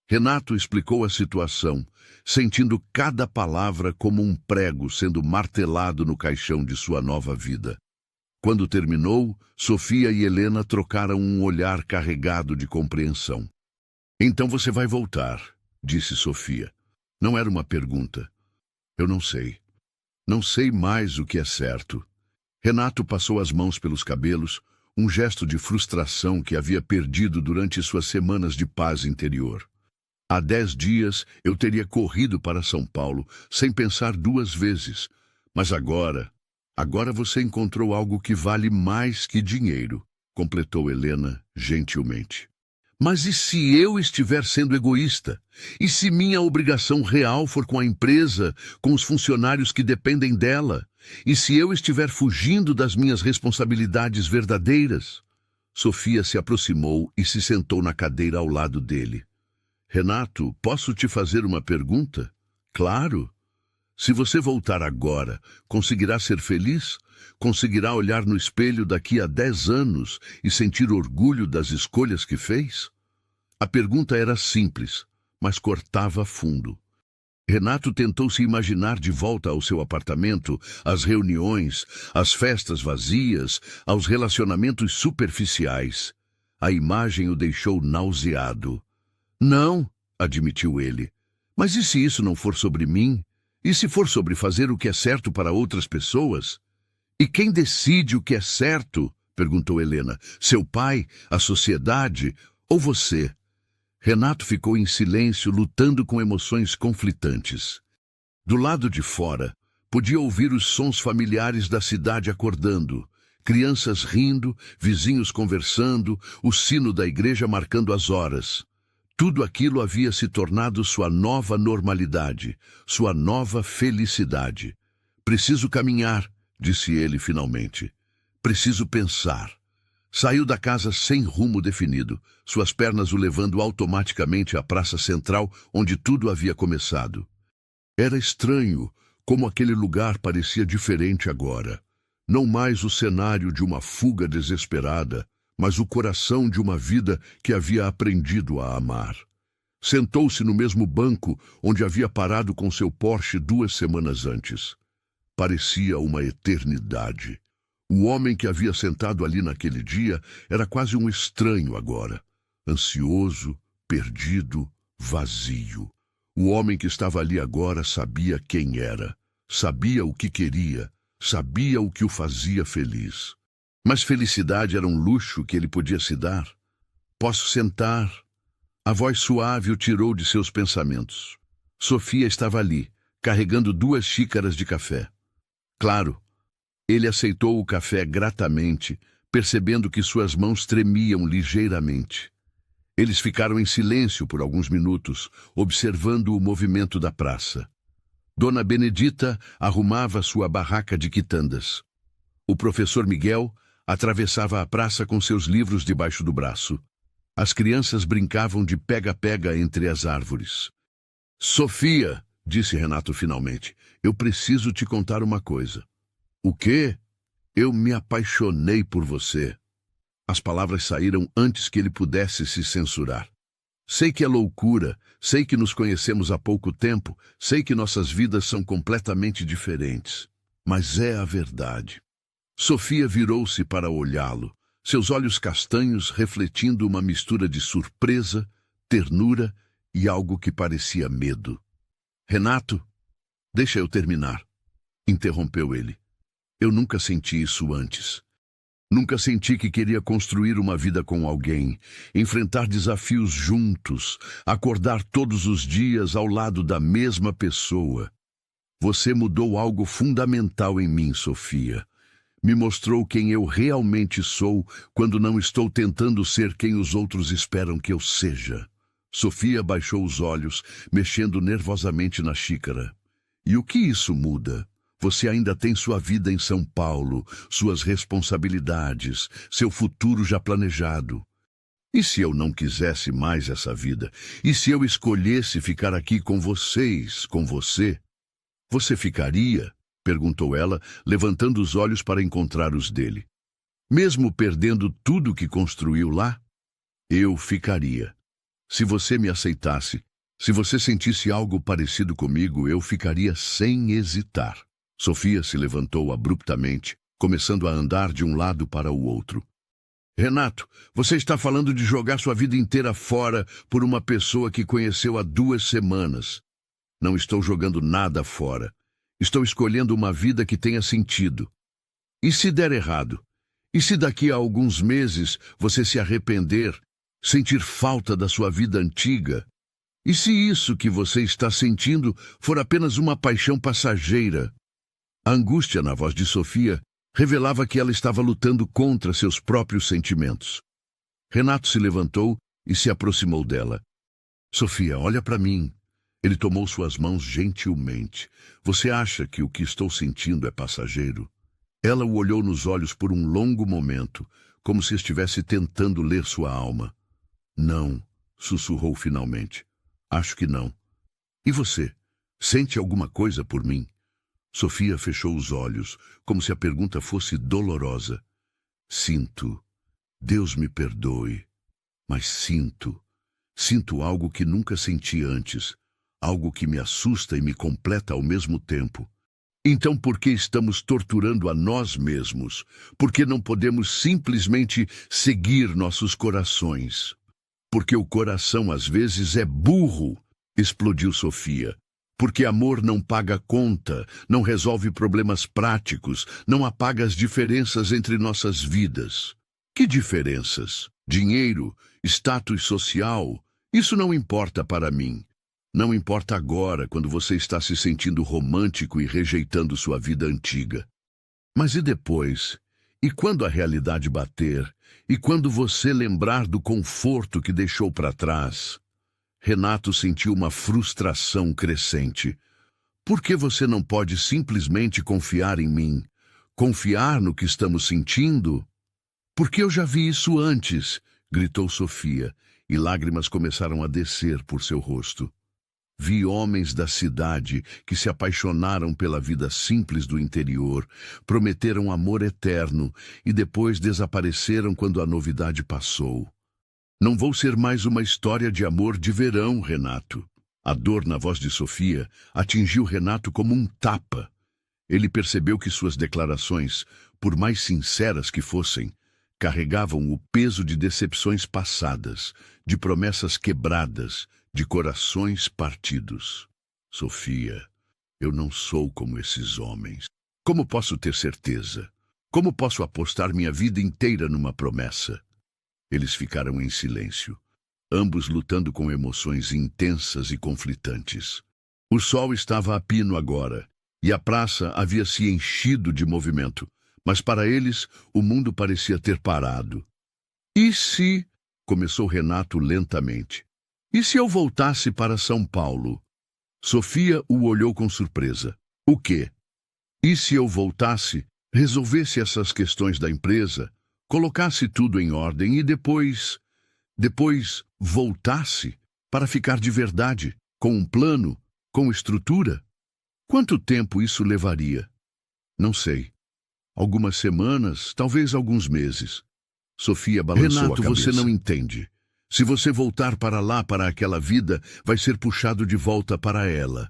Renato explicou a situação, sentindo cada palavra como um prego sendo martelado no caixão de sua nova vida. Quando terminou, Sofia e Helena trocaram um olhar carregado de compreensão. Então você vai voltar, disse Sofia. Não era uma pergunta. Eu não sei. Não sei mais o que é certo. Renato passou as mãos pelos cabelos, um gesto de frustração que havia perdido durante suas semanas de paz interior. Há 10 dias eu teria corrido para São Paulo, sem pensar 2 vezes. Mas agora você encontrou algo que vale mais que dinheiro, completou Helena gentilmente. Mas e se eu estiver sendo egoísta? E se minha obrigação real for com a empresa, com os funcionários que dependem dela? E se eu estiver fugindo das minhas responsabilidades verdadeiras? Sofia se aproximou e se sentou na cadeira ao lado dele. Renato, posso te fazer uma pergunta? Claro. Se você voltar agora, conseguirá ser feliz? Conseguirá olhar no espelho daqui a 10 anos e sentir orgulho das escolhas que fez? A pergunta era simples, mas cortava fundo. Renato tentou se imaginar de volta ao seu apartamento, às reuniões, às festas vazias, aos relacionamentos superficiais. A imagem o deixou nauseado. Não, admitiu ele. Mas e se isso não for sobre mim? E se for sobre fazer o que é certo para outras pessoas? E quem decide o que é certo? Perguntou Helena. Seu pai, a sociedade ou você? Renato ficou em silêncio, lutando com emoções conflitantes. Do lado de fora, podia ouvir os sons familiares da cidade acordando. Crianças rindo, vizinhos conversando, o sino da igreja marcando as horas. Tudo aquilo havia se tornado sua nova normalidade, sua nova felicidade. Preciso caminhar, disse ele finalmente. Preciso pensar. Saiu da casa sem rumo definido, suas pernas o levando automaticamente à praça central, onde tudo havia começado. Era estranho como aquele lugar parecia diferente agora. Não mais o cenário de uma fuga desesperada, mas o coração de uma vida que havia aprendido a amar. Sentou-se no mesmo banco onde havia parado com seu Porsche 2 semanas antes. Parecia uma eternidade. O homem que havia sentado ali naquele dia era quase um estranho agora. Ansioso, perdido, vazio. O homem que estava ali agora sabia quem era, sabia o que queria, sabia o que o fazia feliz. Mas felicidade era um luxo que ele podia se dar. Posso sentar? A voz suave o tirou de seus pensamentos. Sofia estava ali, carregando 2 xícaras de café. Claro, ele aceitou o café gratamente, percebendo que suas mãos tremiam ligeiramente. Eles ficaram em silêncio por alguns minutos, observando o movimento da praça. Dona Benedita arrumava sua barraca de quitandas. O professor Miguel atravessava a praça com seus livros debaixo do braço. As crianças brincavam de pega-pega entre as árvores. Sofia, disse Renato finalmente, eu preciso te contar uma coisa. O quê? Eu me apaixonei por você. As palavras saíram antes que ele pudesse se censurar. Sei que é loucura, sei que nos conhecemos há pouco tempo, sei que nossas vidas são completamente diferentes. Mas é a verdade. Sofia virou-se para olhá-lo, seus olhos castanhos refletindo uma mistura de surpresa, ternura e algo que parecia medo. Renato, deixa eu terminar, interrompeu ele. Eu nunca senti isso antes. Nunca senti que queria construir uma vida com alguém, enfrentar desafios juntos, acordar todos os dias ao lado da mesma pessoa. Você mudou algo fundamental em mim, Sofia. Me mostrou quem eu realmente sou quando não estou tentando ser quem os outros esperam que eu seja. Sofia baixou os olhos, mexendo nervosamente na xícara. E o que isso muda? Você ainda tem sua vida em São Paulo, suas responsabilidades, seu futuro já planejado. E se eu não quisesse mais essa vida? E se eu escolhesse ficar aqui com vocês, com você? Você ficaria? Perguntou ela, levantando os olhos para encontrar os dele. Mesmo perdendo tudo que construiu lá? Eu ficaria. Se você me aceitasse, se você sentisse algo parecido comigo, eu ficaria sem hesitar. Sofia se levantou abruptamente, começando a andar de um lado para o outro. Renato, você está falando de jogar sua vida inteira fora por uma pessoa que conheceu há 2 semanas. Não estou jogando nada fora. Estou escolhendo uma vida que tenha sentido. E se der errado? E se daqui a alguns meses você se arrepender, sentir falta da sua vida antiga? E se isso que você está sentindo for apenas uma paixão passageira? A angústia na voz de Sofia revelava que ela estava lutando contra seus próprios sentimentos. Renato se levantou e se aproximou dela. Sofia, olha para mim. Ele tomou suas mãos gentilmente. Você acha que o que estou sentindo é passageiro? Ela o olhou nos olhos por um longo momento, como se estivesse tentando ler sua alma. Não, sussurrou finalmente. Acho que não. E você? Sente alguma coisa por mim? Sofia fechou os olhos, como se a pergunta fosse dolorosa. Sinto. Deus me perdoe. Mas sinto. Sinto algo que nunca senti antes. Algo que me assusta e me completa ao mesmo tempo. Então por que estamos torturando a nós mesmos? Por que não podemos simplesmente seguir nossos corações? Porque o coração às vezes é burro, explodiu Sofia. Porque amor não paga conta, não resolve problemas práticos, não apaga as diferenças entre nossas vidas. Que diferenças? Dinheiro, status social, isso não importa para mim. Não importa agora, quando você está se sentindo romântico e rejeitando sua vida antiga. Mas e depois? E quando a realidade bater? E quando você lembrar do conforto que deixou para trás? Renato sentiu uma frustração crescente. Por que você não pode simplesmente confiar em mim? Confiar no que estamos sentindo? Porque eu já vi isso antes, gritou Sofia, e lágrimas começaram a descer por seu rosto. Vi homens da cidade que se apaixonaram pela vida simples do interior, prometeram amor eterno e depois desapareceram quando a novidade passou. Não vou ser mais uma história de amor de verão, Renato. A dor na voz de Sofia atingiu Renato como um tapa. Ele percebeu que suas declarações, por mais sinceras que fossem, carregavam o peso de decepções passadas, de promessas quebradas, de corações partidos. Sofia, eu não sou como esses homens. Como posso ter certeza? Como posso apostar minha vida inteira numa promessa? Eles ficaram em silêncio, ambos lutando com emoções intensas e conflitantes. O sol estava a pino agora, e a praça havia se enchido de movimento, mas para eles o mundo parecia ter parado. E se... começou Renato lentamente. E se eu voltasse para São Paulo? Sofia o olhou com surpresa. O quê? E se eu voltasse, resolvesse essas questões da empresa, colocasse tudo em ordem e depois voltasse para ficar de verdade, com um plano, com estrutura? Quanto tempo isso levaria? Não sei. Algumas semanas, talvez alguns meses. Sofia balançou a cabeça. Renato, você não entende. Se você voltar para lá, para aquela vida, vai ser puxado de volta para ela.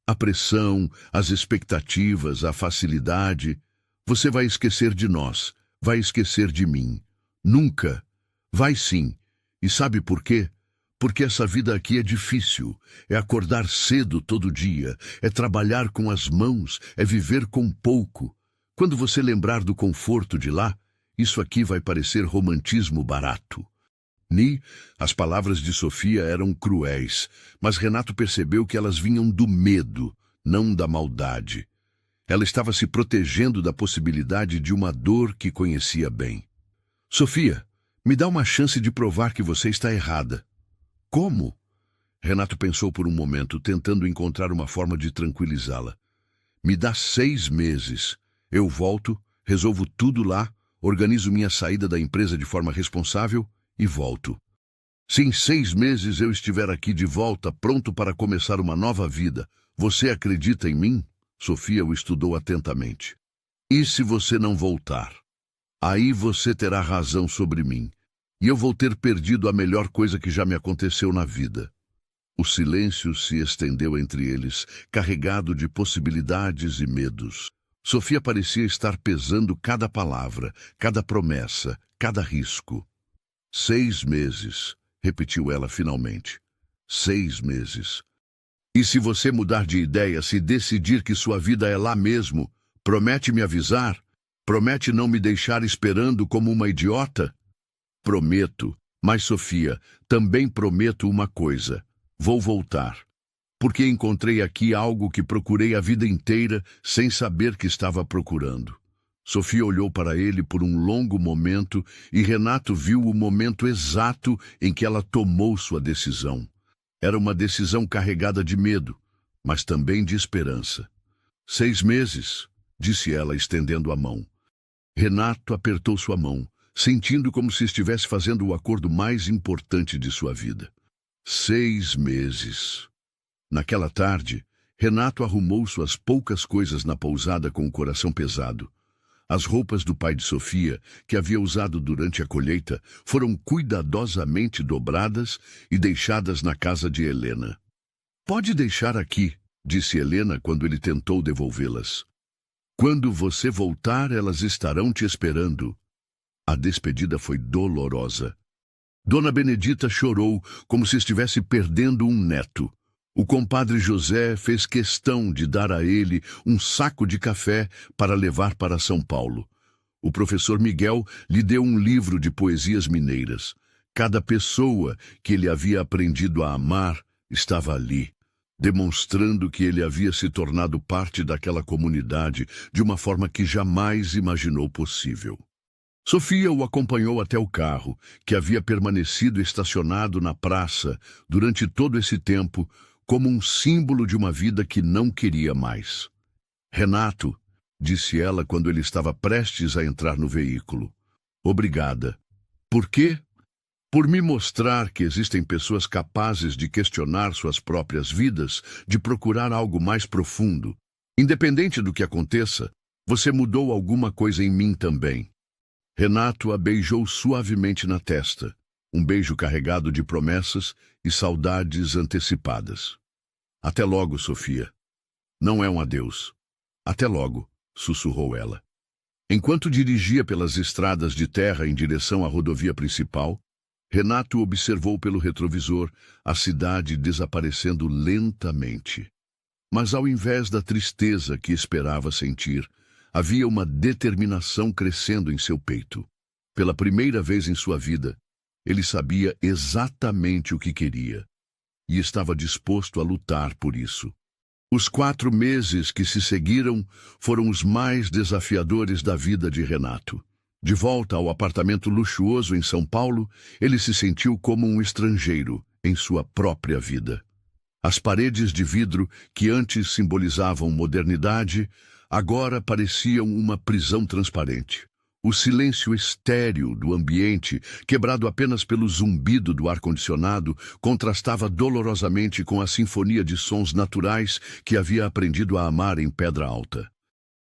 A pressão, as expectativas, a facilidade. Você vai esquecer de nós, vai esquecer de mim. Nunca. Vai sim. E sabe por quê? Porque essa vida aqui é difícil. É acordar cedo todo dia, é trabalhar com as mãos, é viver com pouco. Quando você lembrar do conforto de lá, isso aqui vai parecer romantismo barato. As palavras de Sofia eram cruéis, mas Renato percebeu que elas vinham do medo, não da maldade. Ela estava se protegendo da possibilidade de uma dor que conhecia bem. Sofia, me dá uma chance de provar que você está errada. Como? Renato pensou por um momento, tentando encontrar uma forma de tranquilizá-la. Me dá 6 meses. Eu volto, resolvo tudo lá, organizo minha saída da empresa de forma responsável e volto. Se em 6 meses eu estiver aqui de volta, pronto para começar uma nova vida, você acredita em mim? Sofia o estudou atentamente. E se você não voltar? Aí você terá razão sobre mim, e eu vou ter perdido a melhor coisa que já me aconteceu na vida. O silêncio se estendeu entre eles, carregado de possibilidades e medos. Sofia parecia estar pesando cada palavra, cada promessa, cada risco. 6 meses, repetiu ela finalmente. 6 meses. E se você mudar de ideia, se decidir que sua vida é lá mesmo, promete me avisar? Promete não me deixar esperando como uma idiota? Prometo, mas Sofia, também prometo uma coisa. Vou voltar. porque encontrei aqui algo que procurei a vida inteira sem saber que estava procurando. Sofia olhou para ele por um longo momento e Renato viu o momento exato em que ela tomou sua decisão. Era uma decisão carregada de medo, mas também de esperança. 6 meses, disse ela, estendendo a mão. Renato apertou sua mão, sentindo como se estivesse fazendo o acordo mais importante de sua vida. 6 meses. Naquela tarde, Renato arrumou suas poucas coisas na pousada com o coração pesado. As roupas do pai de Sofia, que havia usado durante a colheita, foram cuidadosamente dobradas e deixadas na casa de Helena. "Pode deixar aqui", disse Helena quando ele tentou devolvê-las. "Quando você voltar, elas estarão te esperando." A despedida foi dolorosa. Dona Benedita chorou como se estivesse perdendo um neto. O compadre José fez questão de dar a ele um saco de café para levar para São Paulo. O professor Miguel lhe deu um livro de poesias mineiras. Cada pessoa que ele havia aprendido a amar estava ali, demonstrando que ele havia se tornado parte daquela comunidade de uma forma que jamais imaginou possível. Sofia o acompanhou até o carro, que havia permanecido estacionado na praça durante todo esse tempo, como um símbolo de uma vida que não queria mais. "Renato", disse ela quando ele estava prestes a entrar no veículo. "Obrigada." "Por quê?" "Por me mostrar que existem pessoas capazes de questionar suas próprias vidas, de procurar algo mais profundo. Independente do que aconteça, você mudou alguma coisa em mim também." Renato a beijou suavemente na testa, um beijo carregado de promessas e saudades antecipadas. "Até logo, Sofia." "Não é um adeus." "Até logo", sussurrou ela. Enquanto dirigia pelas estradas de terra em direção à rodovia principal, Renato observou pelo retrovisor a cidade desaparecendo lentamente. Mas ao invés da tristeza que esperava sentir, havia uma determinação crescendo em seu peito. Pela primeira vez em sua vida, ele sabia exatamente o que queria e estava disposto a lutar por isso. Os 4 meses que se seguiram foram os mais desafiadores da vida de Renato. De volta ao apartamento luxuoso em São Paulo, ele se sentiu como um estrangeiro em sua própria vida. As paredes de vidro, que antes simbolizavam modernidade, agora pareciam uma prisão transparente. O silêncio estéril do ambiente, quebrado apenas pelo zumbido do ar-condicionado, contrastava dolorosamente com a sinfonia de sons naturais que havia aprendido a amar em Pedra Alta.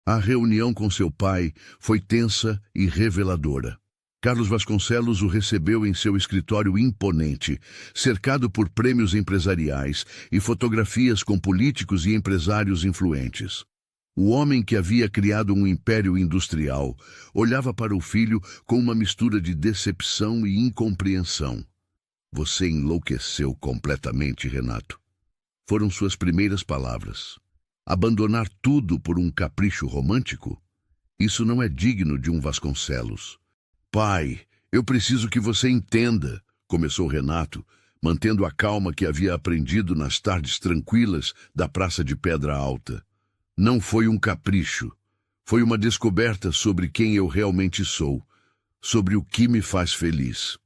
A reunião com seu pai foi tensa e reveladora. Carlos Vasconcelos o recebeu em seu escritório imponente, cercado por prêmios empresariais e fotografias com políticos e empresários influentes. O homem que havia criado um império industrial olhava para o filho com uma mistura de decepção e incompreensão. "Você enlouqueceu completamente, Renato." Foram suas primeiras palavras. Abandonar tudo por um capricho romântico? Isso não é digno de um Vasconcelos. "Pai, eu preciso que você entenda", começou Renato, mantendo a calma que havia aprendido nas tardes tranquilas da Praça de Pedra Alta. "Não foi um capricho. Foi uma descoberta sobre quem eu realmente sou, sobre o que me faz feliz."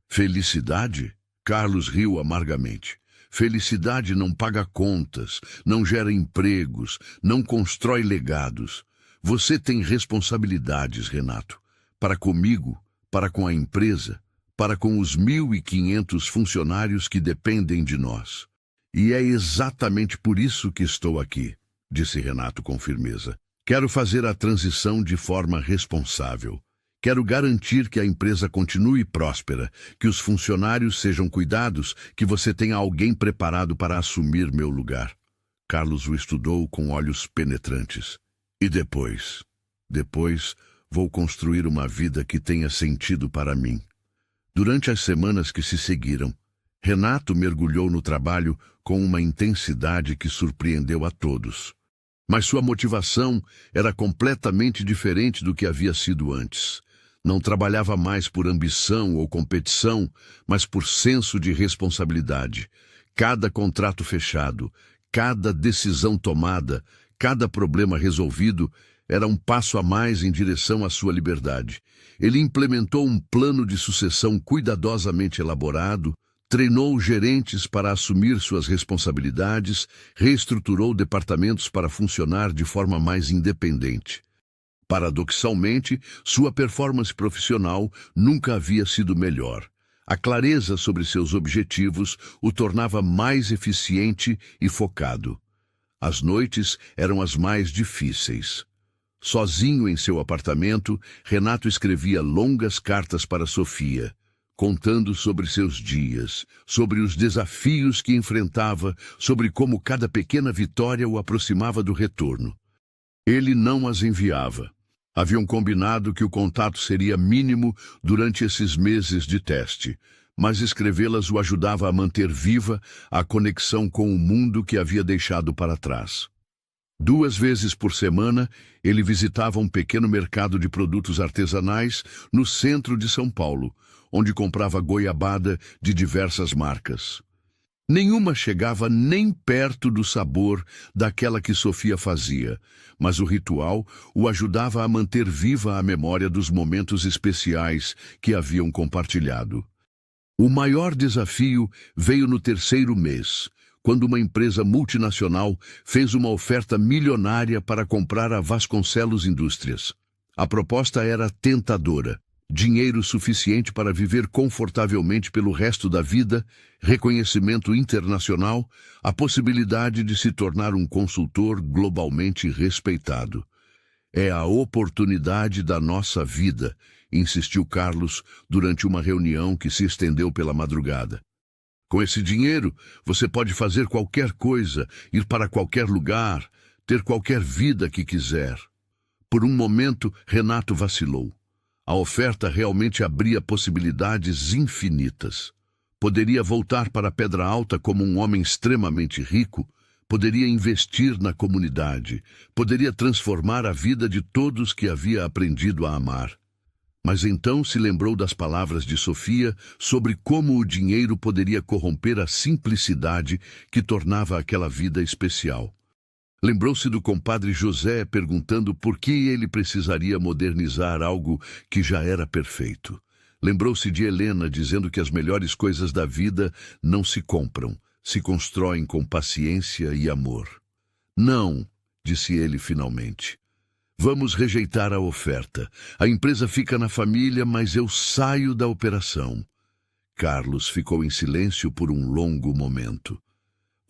"Felicidade?" Carlos riu amargamente. "Felicidade não paga contas, não gera empregos, não constrói legados. Você tem responsabilidades, Renato, para comigo, para com a empresa, para com os 1.500 funcionários que dependem de nós. E é exatamente por isso que estou aqui", disse Renato com firmeza. "Quero fazer a transição de forma responsável. Quero garantir que a empresa continue próspera, que os funcionários sejam cuidados, que você tenha alguém preparado para assumir meu lugar." Carlos o estudou com olhos penetrantes. "E depois? Depois, vou construir uma vida que tenha sentido para mim." Durante as semanas que se seguiram, Renato mergulhou no trabalho com uma intensidade que surpreendeu a todos. Mas sua motivação era completamente diferente do que havia sido antes. Não trabalhava mais por ambição ou competição, mas por senso de responsabilidade. Cada contrato fechado, cada decisão tomada, cada problema resolvido era um passo a mais em direção à sua liberdade. Ele implementou um plano de sucessão cuidadosamente elaborado, treinou gerentes para assumir suas responsabilidades, reestruturou departamentos para funcionar de forma mais independente. Paradoxalmente, sua performance profissional nunca havia sido melhor. A clareza sobre seus objetivos o tornava mais eficiente e focado. As noites eram as mais difíceis. Sozinho em seu apartamento, Renato escrevia longas cartas para Sofia, contando sobre seus dias, sobre os desafios que enfrentava, sobre como cada pequena vitória o aproximava do retorno. Ele não as enviava. Haviam combinado que o contato seria mínimo durante esses meses de teste, mas escrevê-las o ajudava a manter viva a conexão com o mundo que havia deixado para trás. 2 vezes por semana, ele visitava um pequeno mercado de produtos artesanais no centro de São Paulo, onde comprava goiabada de diversas marcas. Nenhuma chegava nem perto do sabor daquela que Sofia fazia, mas o ritual o ajudava a manter viva a memória dos momentos especiais que haviam compartilhado. O maior desafio veio no 3º mês, quando uma empresa multinacional fez uma oferta milionária para comprar a Vasconcelos Indústrias. A proposta era tentadora. Dinheiro suficiente para viver confortavelmente pelo resto da vida, reconhecimento internacional, a possibilidade de se tornar um consultor globalmente respeitado. É a oportunidade da nossa vida, insistiu Carlos durante uma reunião que se estendeu pela madrugada. Com esse dinheiro, você pode fazer qualquer coisa, ir para qualquer lugar, ter qualquer vida que quiser. Por um momento, Renato vacilou. A oferta realmente abria possibilidades infinitas. Poderia voltar para Pedra Alta como um homem extremamente rico, poderia investir na comunidade, poderia transformar a vida de todos que havia aprendido a amar. Mas então se lembrou das palavras de Sofia sobre como o dinheiro poderia corromper a simplicidade que tornava aquela vida especial. Lembrou-se do compadre José perguntando por que ele precisaria modernizar algo que já era perfeito. Lembrou-se de Helena dizendo que as melhores coisas da vida não se compram, se constroem com paciência e amor. Não, disse ele finalmente. Vamos rejeitar a oferta. A empresa fica na família, mas eu saio da operação. Carlos ficou em silêncio por um longo momento.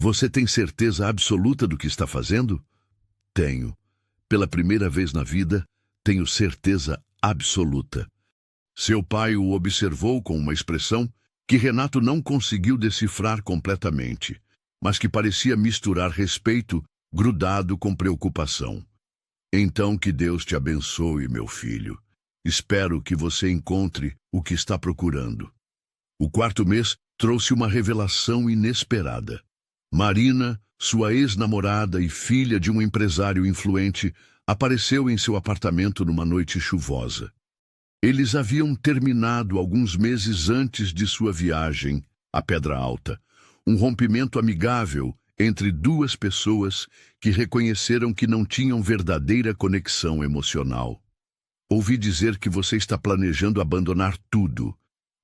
Você tem certeza absoluta do que está fazendo? Tenho. Pela primeira vez na vida, tenho certeza absoluta. Seu pai o observou com uma expressão que Renato não conseguiu decifrar completamente, mas que parecia misturar respeito, grudado com preocupação. Então que Deus te abençoe, meu filho. Espero que você encontre o que está procurando. O 4º mês trouxe uma revelação inesperada. Marina, sua ex-namorada e filha de um empresário influente, apareceu em seu apartamento numa noite chuvosa. Eles haviam terminado alguns meses antes de sua viagem à Pedra Alta, um rompimento amigável entre 2 pessoas que reconheceram que não tinham verdadeira conexão emocional. Ouvi dizer que você está planejando abandonar tudo,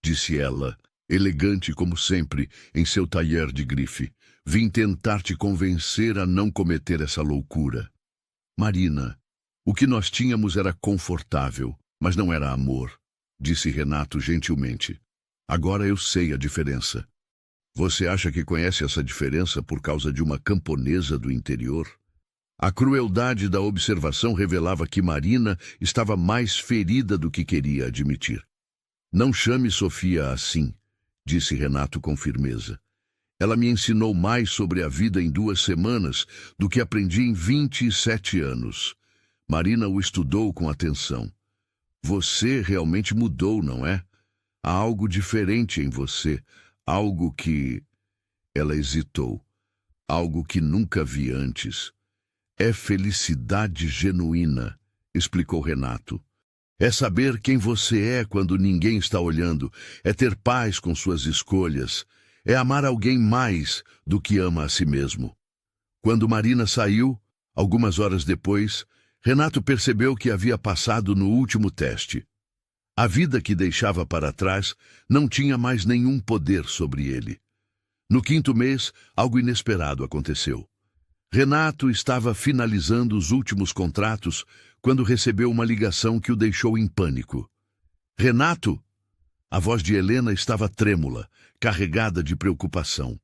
disse ela, elegante como sempre, em seu tailleur de grife. Vim tentar te convencer a não cometer essa loucura. Marina, o que nós tínhamos era confortável, mas não era amor, disse Renato gentilmente. Agora eu sei a diferença. Você acha que conhece essa diferença por causa de uma camponesa do interior? A crueldade da observação revelava que Marina estava mais ferida do que queria admitir. Não chame Sofia assim, disse Renato com firmeza. Ela me ensinou mais sobre a vida em 2 semanas do que aprendi em 27 anos. Marina o estudou com atenção. Você realmente mudou, não é? Há algo diferente em você, algo que... Ela hesitou. Algo que nunca vi antes. É felicidade genuína, explicou Renato. É saber quem você é quando ninguém está olhando, é ter paz com suas escolhas, é amar alguém mais do que ama a si mesmo. Quando Marina saiu, algumas horas depois, Renato percebeu que havia passado no último teste. A vida que deixava para trás não tinha mais nenhum poder sobre ele. No 5º mês, algo inesperado aconteceu. Renato estava finalizando os últimos contratos quando recebeu uma ligação que o deixou em pânico. Renato? A voz de Helena estava trêmula, carregada de preocupação.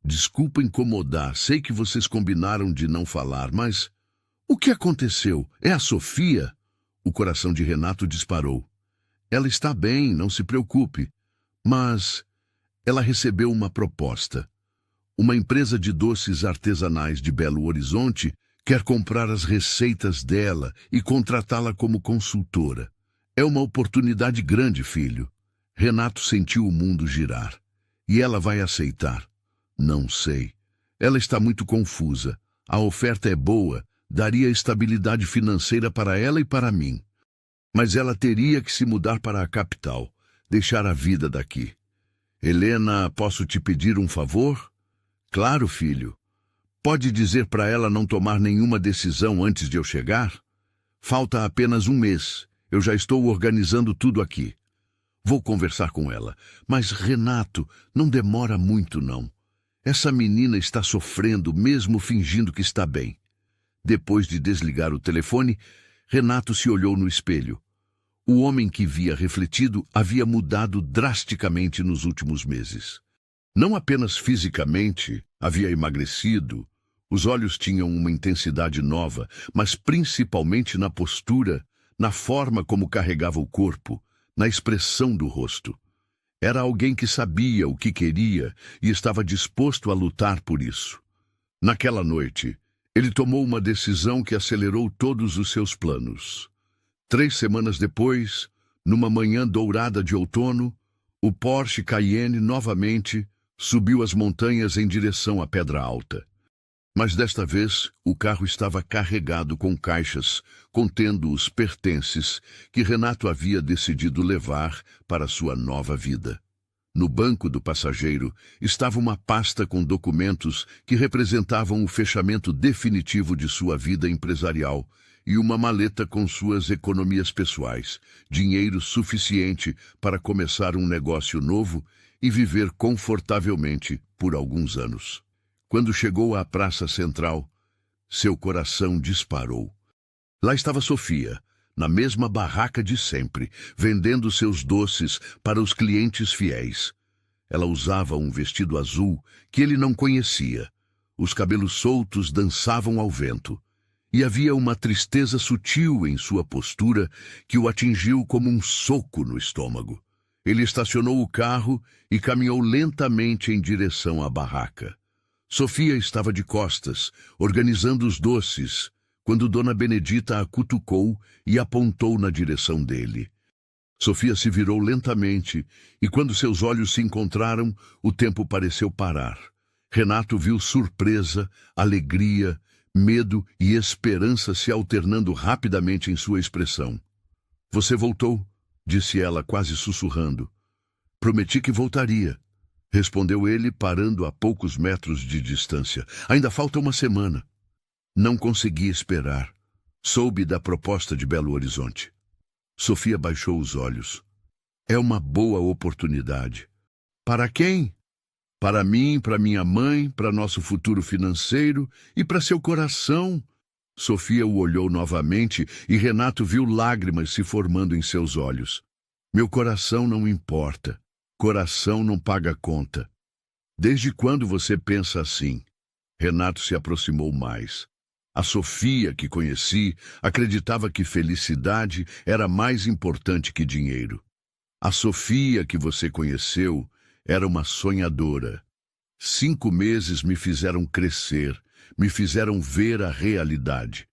Desculpa incomodar, sei que vocês combinaram de não falar, mas... O que aconteceu? É a Sofia? O coração de Renato disparou. Ela está bem, não se preocupe. Mas ela recebeu uma proposta. Uma empresa de doces artesanais de Belo Horizonte quer comprar as receitas dela e contratá-la como consultora. É uma oportunidade grande, filho. Renato sentiu o mundo girar. E ela vai aceitar? Não sei. Ela está muito confusa. A oferta é boa, daria estabilidade financeira para ela e para mim. Mas ela teria que se mudar para a capital, deixar a vida daqui. Helena, posso te pedir um favor? Claro, filho. Pode dizer para ela não tomar nenhuma decisão antes de eu chegar? Falta apenas um mês. Eu já estou organizando tudo aqui. Vou conversar com ela. Mas, Renato, não demora muito, não. Essa menina está sofrendo, mesmo fingindo que está bem. Depois de desligar o telefone, Renato se olhou no espelho. O homem que via refletido havia mudado drasticamente nos últimos meses. Não apenas fisicamente, havia emagrecido, os olhos tinham uma intensidade nova, mas principalmente na postura, na forma como carregava o corpo, na expressão do rosto. Era alguém que sabia o que queria e estava disposto a lutar por isso. Naquela noite, ele tomou uma decisão que acelerou todos os seus planos. 3 semanas depois, numa manhã dourada de outono, o Porsche Cayenne novamente subiu as montanhas em direção à Pedra Alta. Mas desta vez, o carro estava carregado com caixas contendo os pertences que Renato havia decidido levar para sua nova vida. No banco do passageiro estava uma pasta com documentos que representavam o fechamento definitivo de sua vida empresarial e uma maleta com suas economias pessoais, dinheiro suficiente para começar um negócio novo e viver confortavelmente por alguns anos. Quando chegou à praça central, seu coração disparou. Lá estava Sofia, na mesma barraca de sempre, vendendo seus doces para os clientes fiéis. Ela usava um vestido azul que ele não conhecia. Os cabelos soltos dançavam ao vento. E havia uma tristeza sutil em sua postura que o atingiu como um soco no estômago. Ele estacionou o carro e caminhou lentamente em direção à barraca. Sofia estava de costas, organizando os doces, quando Dona Benedita a cutucou e apontou na direção dele. Sofia se virou lentamente, e quando seus olhos se encontraram, o tempo pareceu parar. Renato viu surpresa, alegria, medo e esperança se alternando rapidamente em sua expressão. "Você voltou?" disse ela, quase sussurrando. "Prometi que voltaria", respondeu ele, parando a poucos metros de distância. "Ainda falta uma semana." Não consegui esperar. Soube da proposta de Belo Horizonte. Sofia baixou os olhos. "É uma boa oportunidade." "Para quem?" "Para mim, para minha mãe, para nosso futuro financeiro e para seu coração." Sofia o olhou novamente e Renato viu lágrimas se formando em seus olhos. "Meu coração não importa. Coração não paga conta." "Desde quando você pensa assim?" Renato se aproximou mais. A Sofia que conheci acreditava que felicidade era mais importante que dinheiro. A Sofia que você conheceu era uma sonhadora. 5 meses me fizeram crescer, me fizeram ver a realidade.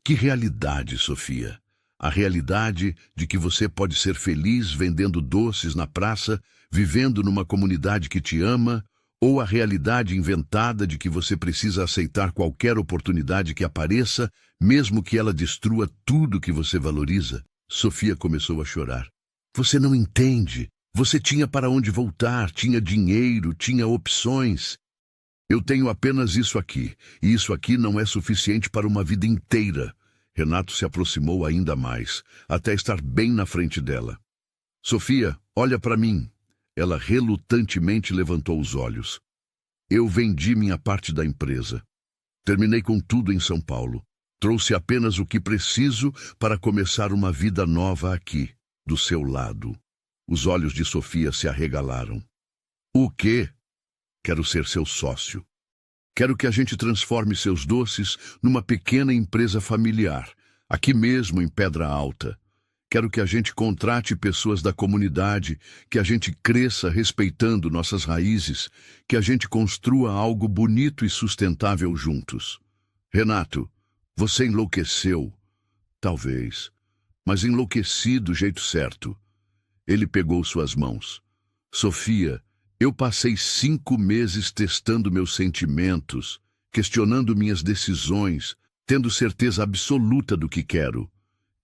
Que realidade, Sofia? A realidade de que você pode ser feliz vendendo doces na praça, vivendo numa comunidade que te ama, ou a realidade inventada de que você precisa aceitar qualquer oportunidade que apareça, mesmo que ela destrua tudo que você valoriza? Sofia começou a chorar. "Você não entende." Você tinha para onde voltar, tinha dinheiro, tinha opções. Eu tenho apenas isso aqui, e isso aqui não é suficiente para uma vida inteira. Renato se aproximou ainda mais, até estar bem na frente dela. Sofia, olha para mim. Ela relutantemente levantou os olhos. Eu vendi minha parte da empresa. Terminei com tudo em São Paulo. Trouxe apenas o que preciso para começar uma vida nova aqui, do seu lado. Os olhos de Sofia se arregalaram. O quê? Quero ser seu sócio. Quero que a gente transforme seus doces numa pequena empresa familiar, aqui mesmo em Pedra Alta. Quero que a gente contrate pessoas da comunidade, que a gente cresça respeitando nossas raízes, que a gente construa algo bonito e sustentável juntos. Renato, você enlouqueceu. Talvez, mas enlouqueci do jeito certo. Ele pegou suas mãos. Sofia, eu passei 5 meses testando meus sentimentos, questionando minhas decisões, tendo certeza absoluta do que quero.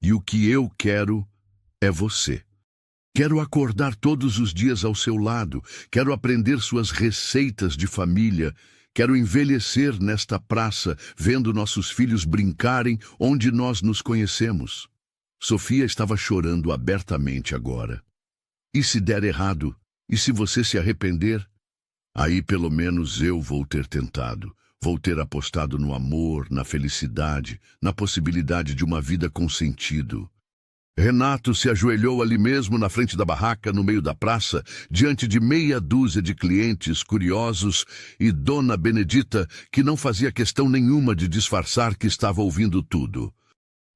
E o que eu quero é você. Quero acordar todos os dias ao seu lado, quero aprender suas receitas de família, quero envelhecer nesta praça, vendo nossos filhos brincarem onde nós nos conhecemos. Sofia estava chorando abertamente agora. E se der errado? E se você se arrepender? Aí pelo menos eu vou ter tentado. Vou ter apostado no amor, na felicidade, na possibilidade de uma vida com sentido. Renato se ajoelhou ali mesmo na frente da barraca, no meio da praça, diante de meia dúzia de clientes curiosos e Dona Benedita, que não fazia questão nenhuma de disfarçar que estava ouvindo tudo.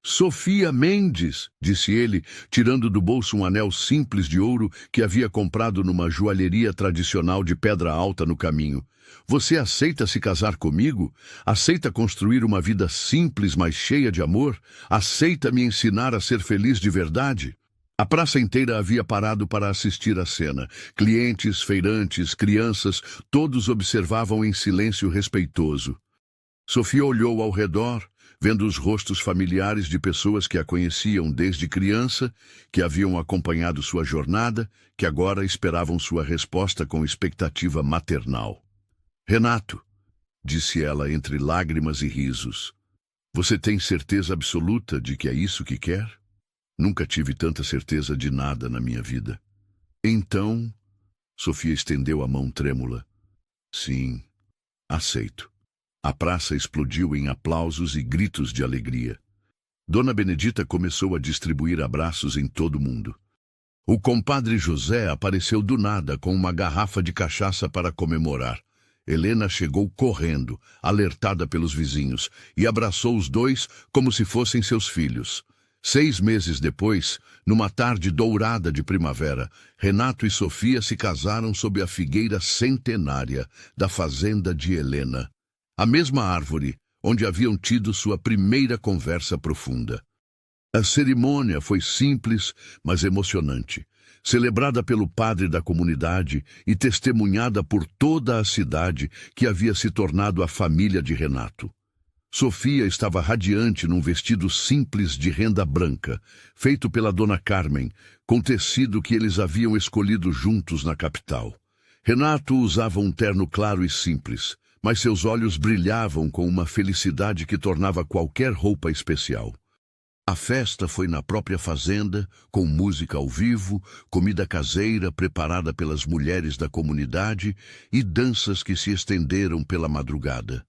Sofia Mendes, disse ele, tirando do bolso um anel simples de ouro que havia comprado numa joalheria tradicional de Pedra Alta no caminho. Você aceita se casar comigo? Aceita construir uma vida simples, mas cheia de amor? Aceita me ensinar a ser feliz de verdade? A praça inteira havia parado para assistir à cena. Clientes, feirantes, crianças, todos observavam em silêncio respeitoso. Sofia olhou ao redor, vendo os rostos familiares de pessoas que a conheciam desde criança, que haviam acompanhado sua jornada, que agora esperavam sua resposta com expectativa maternal. Renato, disse ela entre lágrimas e risos, você tem certeza absoluta de que é isso que quer? Nunca tive tanta certeza de nada na minha vida. Então, Sofia estendeu a mão trêmula. Sim, aceito. A praça explodiu em aplausos e gritos de alegria. Dona Benedita começou a distribuir abraços em todo mundo. O compadre José apareceu do nada com uma garrafa de cachaça para comemorar. Helena chegou correndo, alertada pelos vizinhos, e abraçou os dois como se fossem seus filhos. 6 meses depois, numa tarde dourada de primavera, Renato e Sofia se casaram sob a figueira centenária da fazenda de Helena. A mesma árvore onde haviam tido sua primeira conversa profunda. A cerimônia foi simples, mas emocionante, celebrada pelo padre da comunidade e testemunhada por toda a cidade que havia se tornado a família de Renato. Sofia estava radiante num vestido simples de renda branca, feito pela dona Carmen, com tecido que eles haviam escolhido juntos na capital. Renato usava um terno claro e simples, mas seus olhos brilhavam com uma felicidade que tornava qualquer roupa especial. A festa foi na própria fazenda, com música ao vivo, comida caseira preparada pelas mulheres da comunidade e danças que se estenderam pela madrugada.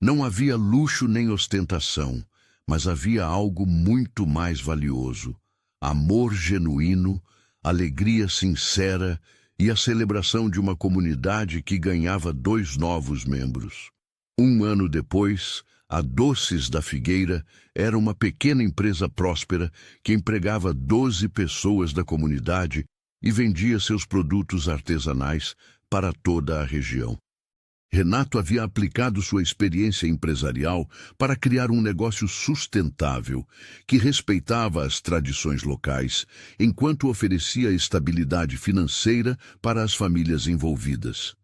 Não havia luxo nem ostentação, mas havia algo muito mais valioso: amor genuíno, alegria sincera e a celebração de uma comunidade que ganhava 2 novos membros. 1 ano depois, a Doces da Figueira era uma pequena empresa próspera que empregava 12 pessoas da comunidade e vendia seus produtos artesanais para toda a região. Renato havia aplicado sua experiência empresarial para criar um negócio sustentável, que respeitava as tradições locais, enquanto oferecia estabilidade financeira para as famílias envolvidas.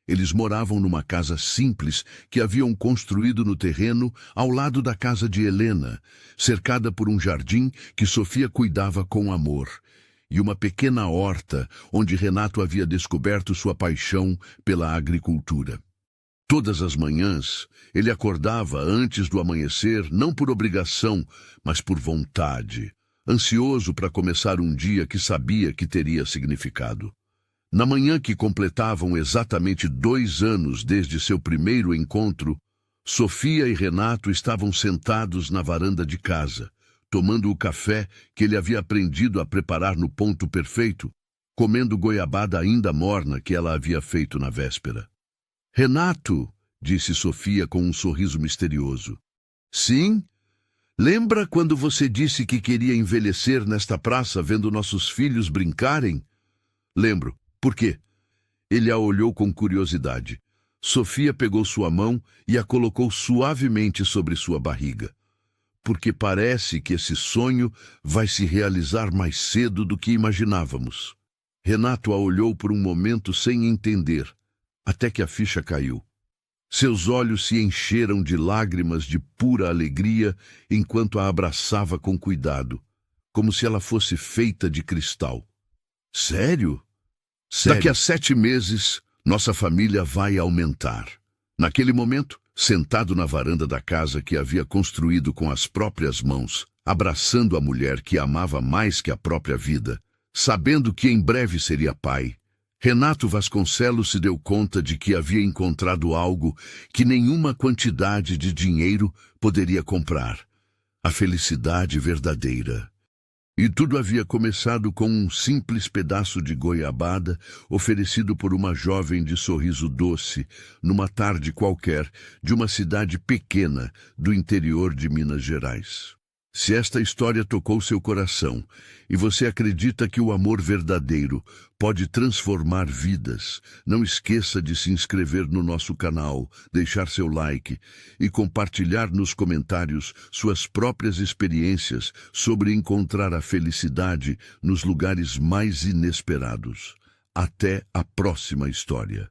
Eles moravam numa casa simples que haviam construído no terreno ao lado da casa de Helena, cercada por um jardim que Sofia cuidava com amor. e uma pequena horta onde Renato havia descoberto sua paixão pela agricultura. Todas as manhãs, ele acordava antes do amanhecer, não por obrigação, mas por vontade, ansioso para começar um dia que sabia que teria significado. Na manhã que completavam exatamente 2 anos desde seu primeiro encontro, Sofia e Renato estavam sentados na varanda de casa, tomando o café que ele havia aprendido a preparar no ponto perfeito, comendo goiabada ainda morna que ela havia feito na véspera. "Renato", disse Sofia com um sorriso misterioso. "Sim? Lembra quando você disse que queria envelhecer nesta praça vendo nossos filhos brincarem?" "Lembro. Por quê?" Ele a olhou com curiosidade. Sofia pegou sua mão e a colocou suavemente sobre sua barriga. "Porque parece que esse sonho vai se realizar mais cedo do que imaginávamos." Renato a olhou por um momento sem entender, até que a ficha caiu. Seus olhos se encheram de lágrimas de pura alegria enquanto a abraçava com cuidado, como se ela fosse feita de cristal. "Sério? Sério? Daqui a 7 meses, nossa família vai aumentar." Naquele momento, sentado na varanda da casa que havia construído com as próprias mãos, abraçando a mulher que amava mais que a própria vida, sabendo que em breve seria pai, Renato Vasconcelos se deu conta de que havia encontrado algo que nenhuma quantidade de dinheiro poderia comprar: a felicidade verdadeira. E tudo havia começado com um simples pedaço de goiabada oferecido por uma jovem de sorriso doce, numa tarde qualquer, de uma cidade pequena do interior de Minas Gerais. Se esta história tocou seu coração e você acredita que o amor verdadeiro pode transformar vidas, não esqueça de se inscrever no nosso canal, deixar seu like e compartilhar nos comentários suas próprias experiências sobre encontrar a felicidade nos lugares mais inesperados. Até a próxima história.